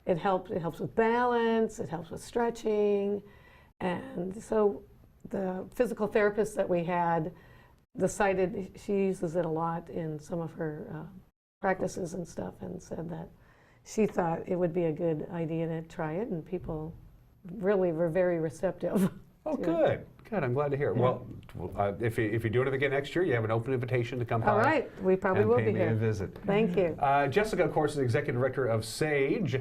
It helps with balance. It helps with stretching, and so the physical therapist that we had decided she uses it a lot in some of her practices and stuff, and said that she thought it would be a good idea to try it, and people really were very receptive. Oh, good. Good. I'm glad to hear it. Yeah. Well, if you're doing it again next year, you have an open invitation to come by. All right. We probably will be here. And pay me a visit. Thank you. Jessica, of course, is the executive director of SAGE.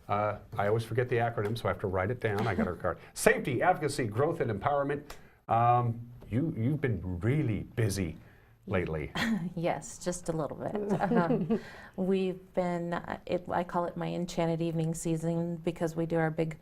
I always forget the acronym, so I have to write it down. I got her card. Safety, Advocacy, Growth, and Empowerment. You've been really busy lately. Yes, just a little bit. We've been, I call it my enchanted evening season, because we do our big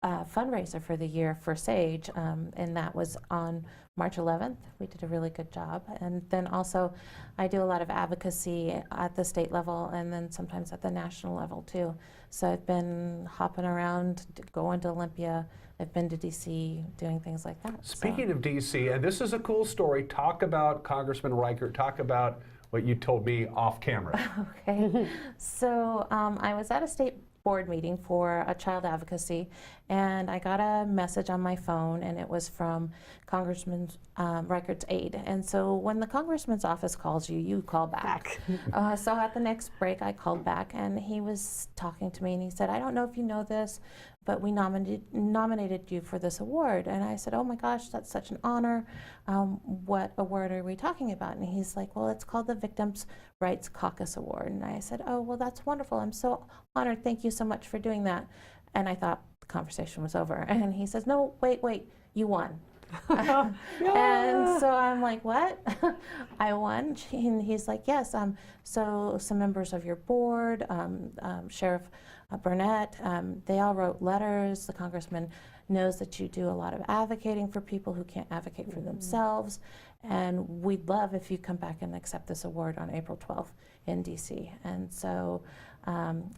fundraiser for the year for SAGE, and that was on March 11th. We did a really good job. And then also, I do a lot of advocacy at the state level and then sometimes at the national level too. So I've been hopping around, going to Olympia, I've been to DC, doing things like that. Speaking of DC, and this is a cool story, talk about Congressman Reichert, talk about what you told me off camera. Okay, so I was at a state board meeting for a child advocacy, and I got a message on my phone, and it was from Congressman Reichert's aide. And so when the congressman's office calls you, you call back. So at the next break, I called back, and he was talking to me, and he said, "I don't know if you know this, but we nominated you for this award." And I said, "Oh my gosh, that's such an honor. What award are we talking about?" And he's like, "Well, it's called the Victims' Rights Caucus Award." And I said, "Oh, well, that's wonderful. I'm so honored. Thank you so much for doing that." And I thought the conversation was over. And he says, "No, wait, you won." And so I'm like, "What?" I won? And he's like, "Yes. So some members of your board, Sheriff Burnett, they all wrote letters. The congressman knows that you do a lot of advocating for people who can't advocate for themselves, and we'd love if you come back and accept this award on April 12th in DC." And so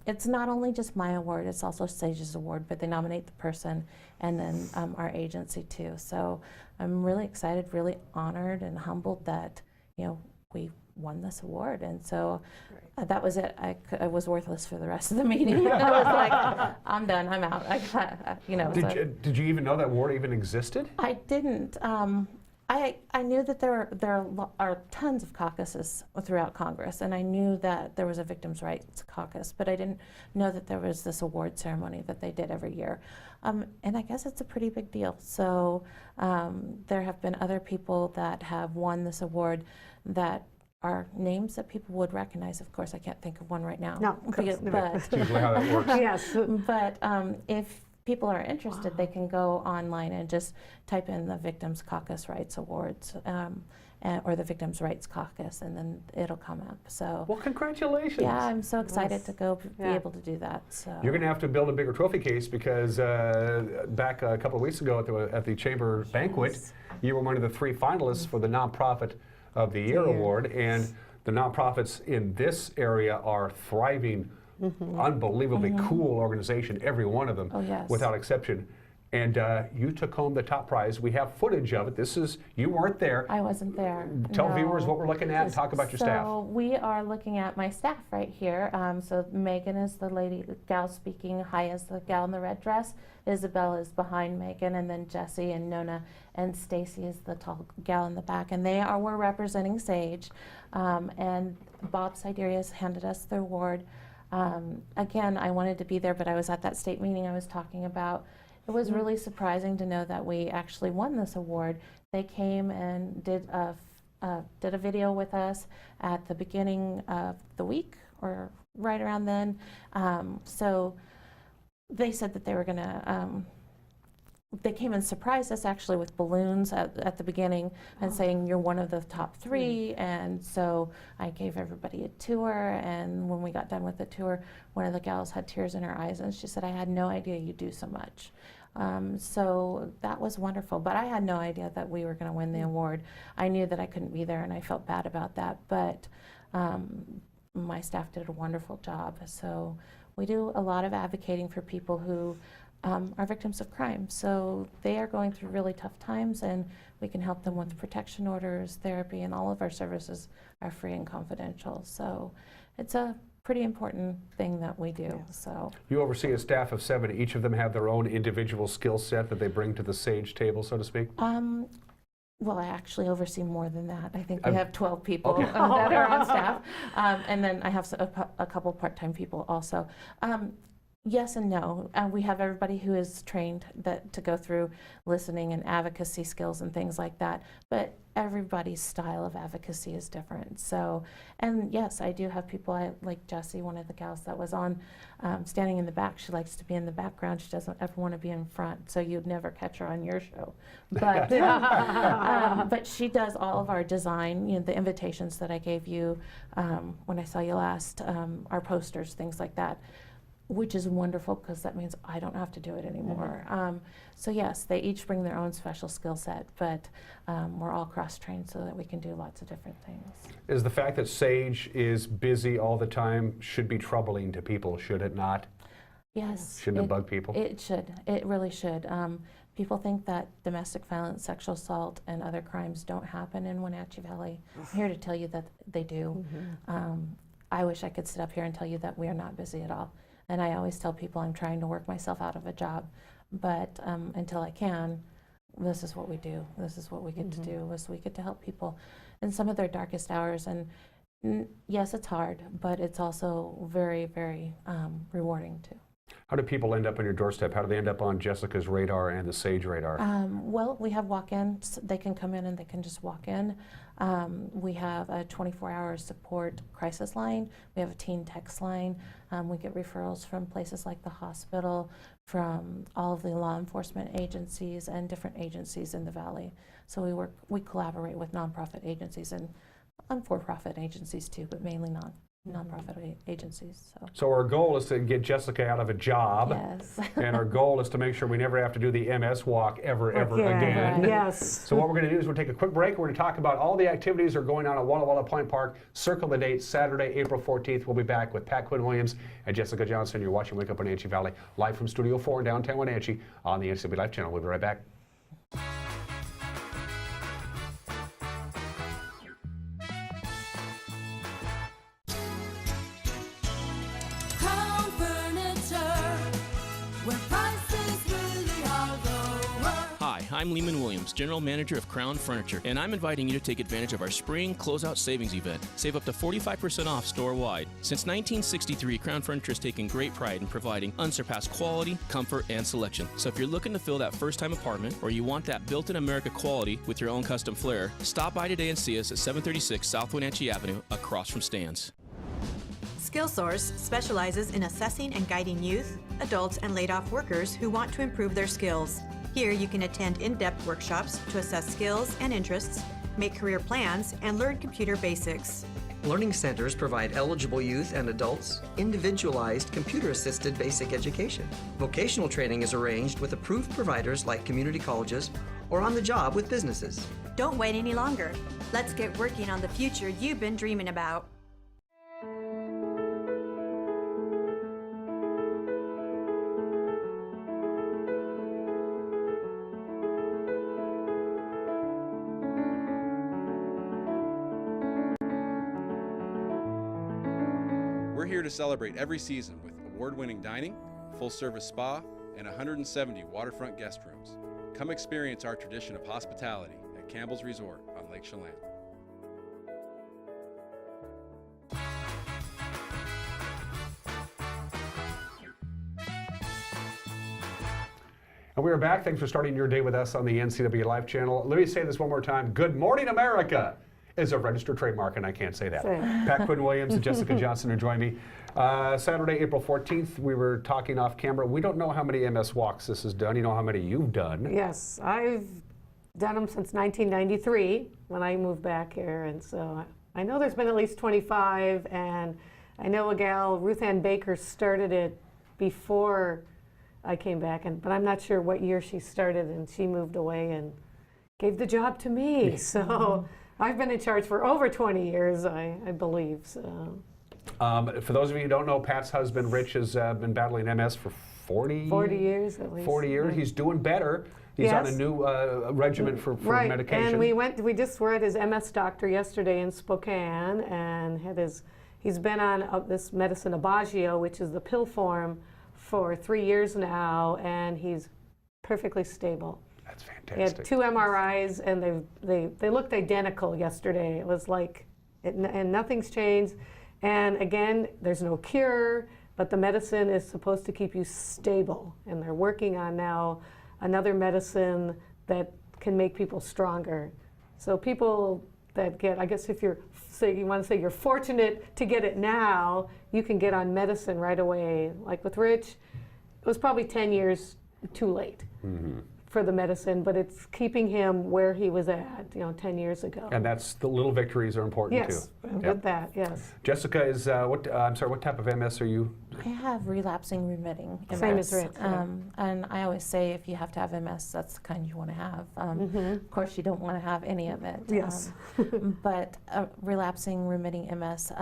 it's not only just my award, it's also SAGE's award, but they nominate the person and then our agency too. So I'm really excited, really honored and humbled that, you know, we won this award. And so that was it. I was worthless for the rest of the meeting. I was like, I'm done, I'm out. You know. Did you even know that award even existed? I didn't. I knew that there are tons of caucuses throughout Congress, and I knew that there was a Victims' Rights Caucus, but I didn't know that there was this award ceremony that they did every year. And I guess it's a pretty big deal. So there have been other people that have won this award that are names that people would recognize. Of course, I can't think of one right now. No, of course but that's usually how that works. Yes. But if people are interested, they can go online and just type in the Victims Caucus Rights Awards or the Victims' Rights Caucus, and then it'll come up. So, well, congratulations. Yeah, I'm so excited to go be able to do that. So you're going to have to build a bigger trophy case because back a couple of weeks ago at the Chamber banquet, you were one of the 3 finalists for the Nonprofit of the Year Award, and the nonprofits in this area are thriving. Unbelievably cool organization, every one of them, without exception. And you took home the top prize. We have footage of it. You weren't there. I wasn't there. Tell viewers what we're looking at and talk about your staff. So we are looking at my staff right here. So Megan is the gal speaking. Hi is the gal in the red dress. Isabel is behind Megan, and then Jessie and Nona and Stacy is the tall gal in the back. And we're representing SAGE. And Bob Siderius handed us the award. Again, I wanted to be there, but I was at that state meeting I was talking about. It was really surprising to know that we actually won this award. They came and did a video with us at the beginning of the week, or right around then. So they said that they were going to, they came and surprised us actually with balloons at the beginning and saying, "You're one of the top 3. And so I gave everybody a tour, and when we got done with the tour, one of the gals had tears in her eyes, and she said, "I had no idea you do so much." So that was wonderful, but I had no idea that we were going to win the award. I knew that I couldn't be there, and I felt bad about that, but my staff did a wonderful job. So we do a lot of advocating for people who are victims of crime. So they are going through really tough times, and we can help them with protection orders, therapy, and all of our services are free and confidential. So it's a pretty important thing that we do. So you oversee a staff of 7. Each of them have their own individual skill set that they bring to the SAGE table, so to speak? Well, I actually oversee more than that. I think we have 12 people that are on staff. And then I have a couple part-time people also. Yes and no. We have everybody who is trained to go through listening and advocacy skills and things like that, but everybody's style of advocacy is different. So, and yes, I do have people, like Jessie, one of the gals that was on, standing in the back. She likes to be in the background. She doesn't ever want to be in front, so you'd never catch her on your show. But, but she does all of our design, the invitations that I gave you when I saw you last, our posters, things like that. which is wonderful because that means I don't have to do it anymore. So yes, they each bring their own special skill set, but we're all cross-trained so that we can do lots of different things. Is the fact that Sage is busy all the time should be troubling to people, should it not? Yes. Shouldn't it bug people? It should. It really should. People think that domestic violence, sexual assault, and other crimes don't happen in Wenatchee Valley. I'm here to tell you that they do. I wish I could sit up here and tell you that we are not busy at all. And I always tell people I'm trying to work myself out of a job, but until I can, this is what we do. This is what we get to do, is we get to help people in some of their darkest hours. And yes, it's hard, but it's also very, very rewarding too. How do people end up on your doorstep? How do they end up on Jessica's radar and the Sage radar? Well, we have walk-ins. They can come in and they can just walk in. We have a 24-hour support crisis line. We have a teen text line. We get referrals from places like the hospital, from all of the law enforcement agencies and different agencies in the Valley. So we collaborate with nonprofit agencies and for-profit agencies too, but mainly nonprofit agencies. So our goal is to get Jessica out of a job. Yes. And our goal is to make sure we never have to do the MS walk ever again. Yes. So what we're going to do is we'll take a quick break. We're going to talk about all the activities that are going on at Walla Walla Point Park. Circle the date, Saturday, April 14th. We'll be back with Pat Quinn Williams and Jessica Johnson. You're watching Wake Up Wenatchee Valley, live from Studio 4 in downtown Wenatchee on the NCW Life channel. We'll be right back. I'm Lehman Williams, General Manager of Crown Furniture, and I'm inviting you to take advantage of our spring closeout savings event. Save up to 45% off store-wide. Since 1963, Crown Furniture has taken great pride in providing unsurpassed quality, comfort, and selection. So if you're looking to fill that first-time apartment, or you want that built-in America quality with your own custom flair, stop by today and see us at 736 South Wenatchee Avenue, across from Stan's. SkillSource specializes in assessing and guiding youth, adults, and laid-off workers who want to improve their skills. Here you can attend in-depth workshops to assess skills and interests, make career plans, and learn computer basics. Learning centers provide eligible youth and adults individualized computer-assisted basic education. Vocational training is arranged with approved providers like community colleges or on the job with businesses. Don't wait any longer. Let's get working on the future you've been dreaming about. We're here to celebrate every season with award-winning dining, full-service spa, and 170 waterfront guest rooms. Come experience our tradition of hospitality at Campbell's Resort on Lake Chelan. And we are back. Thanks for starting your day with us on the NCW Life channel. Let me say this one more time. Good morning, America is a registered trademark, and I can't say that. Pat Quinn Williams and Jessica Johnson are joining me. Saturday, April 14th, we were talking off camera. We don't know how many MS walks this has done. You know how many you've done. Yes, I've done them since 1993 when I moved back here, and so I know there's been at least 25, and I know a gal, Ruth Ann Baker, started it before I came back, but I'm not sure what year she started, and she moved away and gave the job to me. So I've been in charge for over 20 years, I believe. So. For those of you who don't know, Pat's husband, Rich, has been battling MS for 40 years at least. 40 years. Yeah. He's doing better. He's on a new regimen for medication. And we just were at his MS doctor yesterday in Spokane and had he's been on this medicine Aubagio, which is the pill form, for 3 years now, and he's perfectly stable. That's fantastic. He had 2 MRIs, and they looked identical yesterday. It was like, and nothing's changed. And again, there's no cure, but the medicine is supposed to keep you stable. And they're working on now another medicine that can make people stronger. So people that get, I guess if you want to say you're fortunate to get it now, you can get on medicine right away. Like with Rich, it was probably 10 years too late for the medicine, but it's keeping him where he was at, 10 years ago. And that's the little victories are important Yes, too. with that, yes. Jessica is I'm sorry. What type of MS are you? I have relapsing remitting MS. Same as Rich, yeah. And I always say if you have to have MS, that's the kind you want to have. Of course, you don't want to have any of it. Yes. But relapsing remitting MS,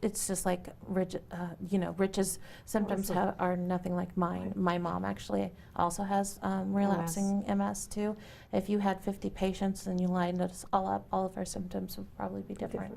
it's just like Rich's symptoms are nothing like mine. My mom actually also has relapsing MS too. If you had 50 patients and you lined us all up, all of our symptoms would probably be different.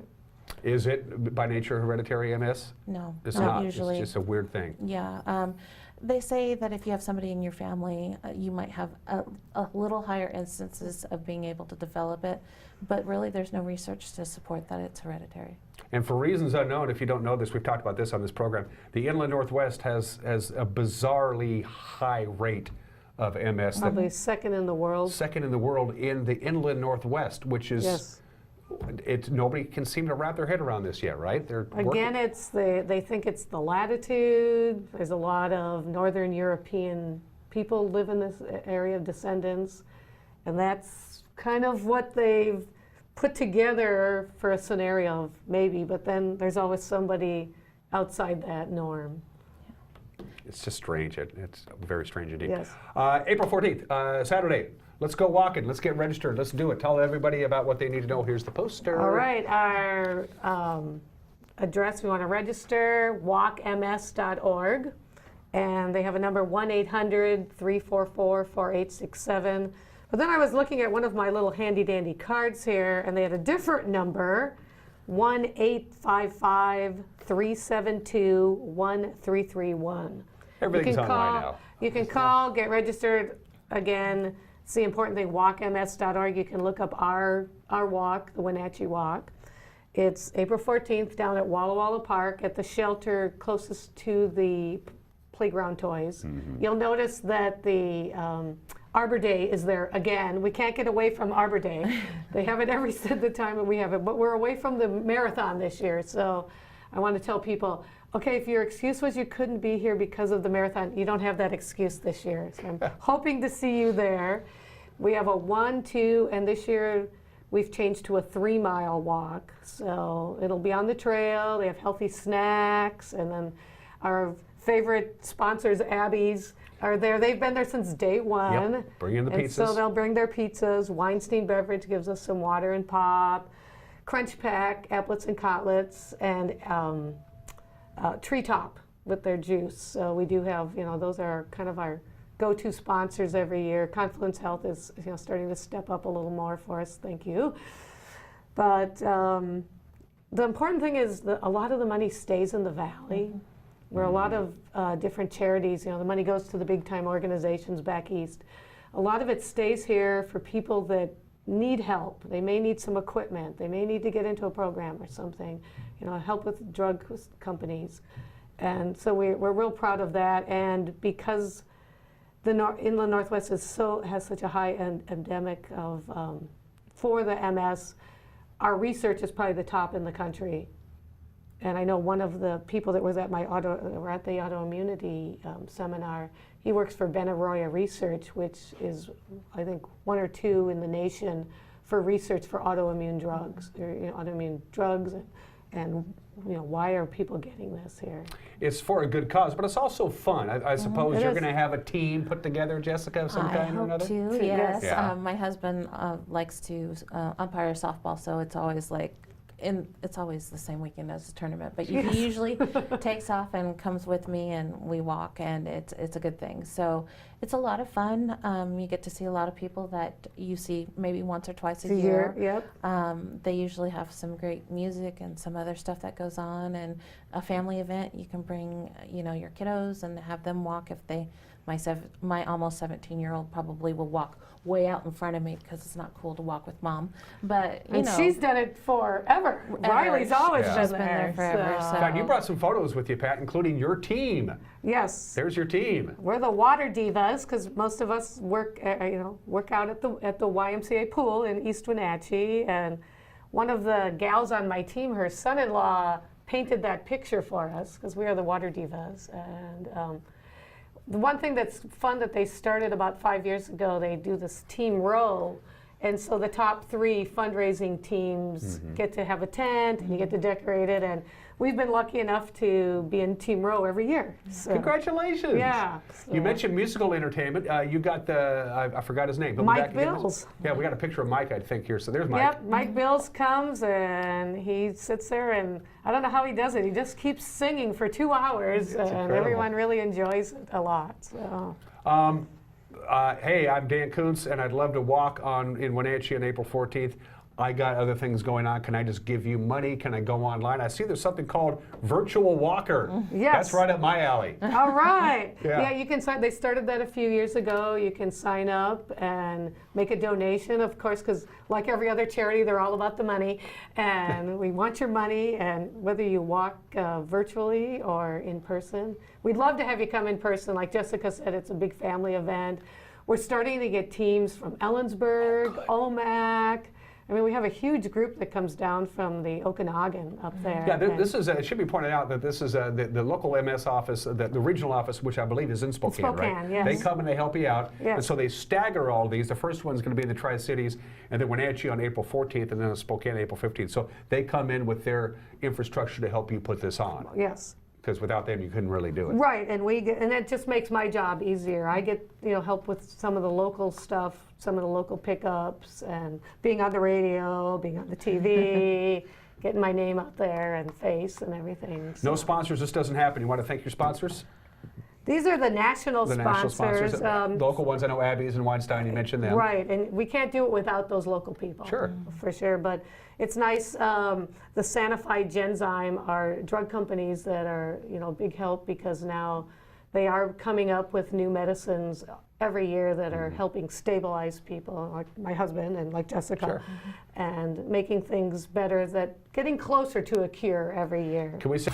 Is it by nature hereditary MS? No, it's not not. usually. It's just a weird thing. Yeah. They say that if you have somebody in your family, you might have a little higher instances of being able to develop it, but really there's no research to support that it's hereditary. And for reasons unknown, if you don't know this, we've talked about this on this program, the Inland Northwest has a bizarrely high rate of MS. Probably second in the world. Second in the world in the Inland Northwest, which is, yes. Nobody can seem to wrap their head around this yet, right? Again, they think it's the latitude. There's a lot of Northern European people live in this area of descendants, and that's kind of what they've put together for a scenario of maybe, but then there's always somebody outside that norm. It's just strange. It's very strange indeed. Yes. April 14th, Saturday. Let's go walking. Let's get registered. Let's do it. Tell everybody about what they need to know. Here's the poster. All right. Our address, we want to register, walkms.org. And they have a number 1-800-344-4867. But then I was looking at one of my little handy-dandy cards here, and they had a different number, 1-855-372-1331. Everything's online now. You can call, get registered. Again, it's the important thing, walkms.org. You can look up our walk, the Wenatchee Walk. It's April 14th down at Walla Walla Park at the shelter closest to the playground toys. You'll notice that the Arbor Day is there again. We can't get away from Arbor Day. They have it every the time that we have it, but we're away from the marathon this year. So I want to tell people, okay, if your excuse was you couldn't be here because of the marathon, you don't have that excuse this year. So I'm hoping to see you there. We have a 1, 2, and this year we've changed to a 3-mile walk. So it'll be on the trail. They have healthy snacks, and then our favorite sponsors, Abby's, are there. They've been there since day one. Yep. Bring in the and pizzas. So they'll bring their pizzas. Weinstein Beverage gives us some water and pop. Crunch Pack, applets and cotlets, and Treetop with their juice. So we do have, those are kind of our go-to sponsors every year. Confluence Health is, starting to step up a little more for us. Thank you. But the important thing is that a lot of the money stays in the valley. Where a lot of different charities, the money goes to the big-time organizations back east. A lot of it stays here for people that need help. They may need some equipment. They may need to get into a program or something, help with drug companies. And so we're real proud of that. And because the Inland Northwest has such a high endemic of for the MS, our research is probably the top in the country. And I know one of the people that was at the autoimmunity seminar, he works for Benaroya Research, which is, I think, 1 or 2 in the nation for research for autoimmune drugs, and why are people getting this here? It's for a good cause, but it's also fun. I suppose you're going to have a team put together, Jessica, of some kind or another? I hope to, yes. Yeah. My husband likes to umpire softball, so it's always it's always the same weekend as the tournament, but he usually takes off and comes with me, and we walk, and it's a good thing. So it's a lot of fun. You get to see a lot of people that you see maybe once or twice a year. Yep. They usually have some great music and some other stuff that goes on, and a family event. You can bring your kiddos and have them walk if they. My almost 17-year-old probably will walk way out in front of me because it's not cool to walk with mom. But she's done it forever. Riley's always been there forever. So. In fact, you brought some photos with you, Pat, including your team. Yes. There's your team. We're the water divas because most of us work out at the YMCA pool in East Wenatchee, and one of the gals on my team, her son-in-law, painted that picture for us because we are the water divas, and The one thing that's fun that they started about 5 years ago, they do this team row. And so the top 3 fundraising teams get to have a tent, and you get to decorate it. And we've been lucky enough to be in Team Row every year. So. Congratulations. Yeah. So. You mentioned musical entertainment. You got the, I forgot his name. Mike Bills. Yeah, we got a picture of Mike, I think, here. So there's Mike. Yep, Mike Bills comes and he sits there, and I don't know how he does it. He just keeps singing for 2 hours, and incredible. everyone really enjoys it a lot. So. Hey, I'm Dan Kuntz, and I'd love to walk in Wenatchee on April 14th. I got other things going on. Can I just give you money? Can I go online? I see there's something called Virtual Walker. Yes. That's right up my alley. All right. Yeah. You can sign. They started that a few years ago. You can sign up and make a donation, of course, because like every other charity, they're all about the money. And we want your money, and whether you walk virtually or in person. We'd love to have you come in person. Like Jessica said, it's a big family event. We're starting to get teams from Ellensburg, OMAC. I mean, we have a huge group that comes down from the Okanagan up there. Yeah, this is, it should be pointed out that this is the local MS office, the regional office, which I believe is in Spokane, right? Yes. They come and they help you out. Yes. And so they stagger all these. The first one's going to be in the Tri-Cities, and then Wenatchee on April 14th, and then Spokane April 15th. So they come in with their infrastructure to help you put this on. Yes. Because without them, you couldn't really do it. Right, and that just makes my job easier. I get help with some of the local stuff, some of the local pickups, and being on the radio, being on the TV, getting my name out there and face and everything. So. No sponsors. This doesn't happen. You want to thank your sponsors? These are the national National sponsors. sponsors. Local ones. I know Abby's and Weinstein. You mentioned them. Right, and we can't do it without those local people. Sure. For sure, but it's nice. The Sanofi Genzyme are drug companies that are big help, because now they are coming up with new medicines every year that are helping stabilize people, like my husband and like Jessica, Sure. and making things better, getting closer to a cure every year. Can we say?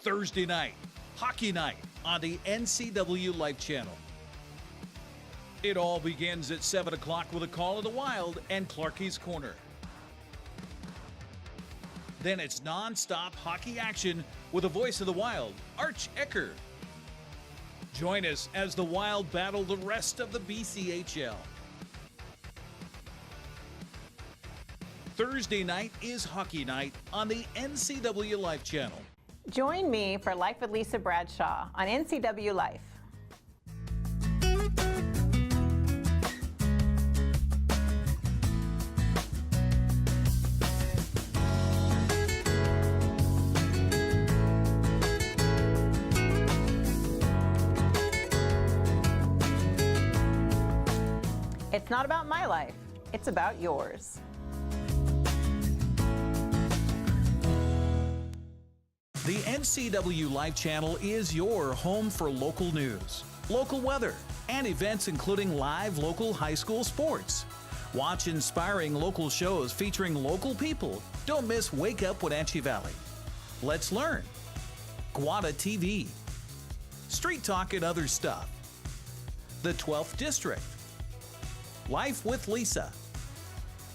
Thursday night, hockey night on the NCW Life Channel. It all begins at 7 o'clock with a call of the Wild and Clarkie's Corner. Then it's non-stop hockey action with a voice of the Wild, Arch Ecker. Join us as the Wild battle the rest of the BCHL. Thursday night is hockey night on the NCW Life Channel. Join me for Life with Lisa Bradshaw on NCW Life. It's not about my life, it's about yours. The NCW Life Channel is your home for local news, local weather, and events including live local high school sports. Watch inspiring local shows featuring local people. Don't miss Wake Up Wenatchee Valley. Let's Learn, Guada TV, Street Talk and Other Stuff, the 12th District, Life with Lisa,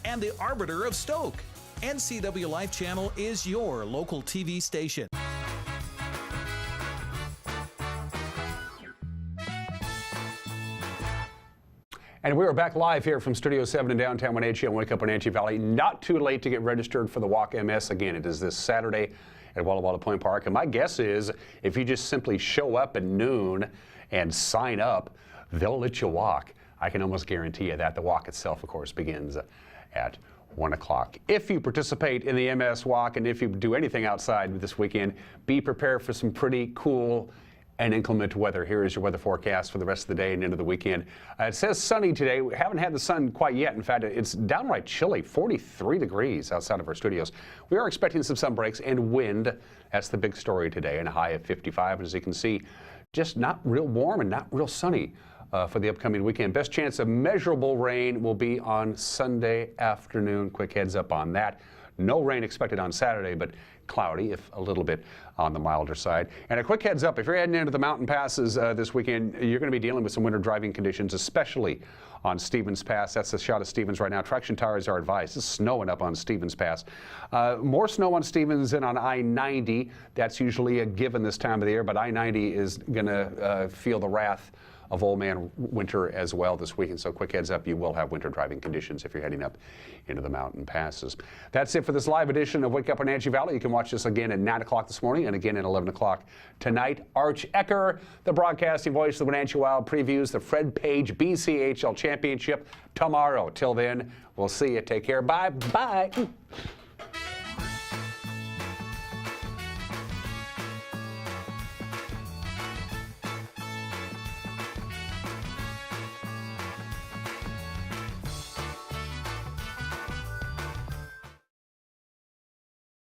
and the Arbiter of Stoke. NCW Life Channel is your local TV station. And we are back live here from Studio 7 in downtown Wenatchee on Wake Up Wenatchee Valley. Not too late to get registered for the Walk MS. Again, it is this Saturday at Walla Walla Point Park. And my guess is if you just simply show up at noon and sign up, they'll let you walk. I can almost guarantee you that. The walk itself, of course, begins at 1 o'clock. If you participate in the MS Walk and if you do anything outside this weekend, be prepared for some pretty cool and inclement weather. Here is your weather forecast for the rest of the day and into the weekend. It says sunny today. We haven't had the sun quite yet. In fact, it's downright chilly, 43 degrees outside of our studios. We are expecting some sun breaks and wind. That's the big story today, and a high of 55. And as you can see, just not real warm and not real sunny for the upcoming weekend. Best chance of measurable rain will be on Sunday afternoon. Quick heads up on that. No rain expected on Saturday, but cloudy, if a little bit on the milder side. And a quick heads up, if you're heading into the mountain passes this weekend, you're going to be dealing with some winter driving conditions, especially on Stevens Pass. That's the shot of Stevens right now. Traction tires are advised. It's snowing up on Stevens Pass. More snow on Stevens than on I-90. That's usually a given this time of the year, but I-90 is going to feel the wrath of old man winter as well this weekend. So quick heads up, you will have winter driving conditions if you're heading up into the mountain passes. That's it for this live edition of Wake Up Wenatchee Valley. You can watch this again at 9 o'clock this morning and again at 11 o'clock tonight. Arch Ecker, the broadcasting voice of the Wenatchee Wild, previews the Fred Page BCHL Championship tomorrow. Till then, we'll see you. Take care. Bye. Bye.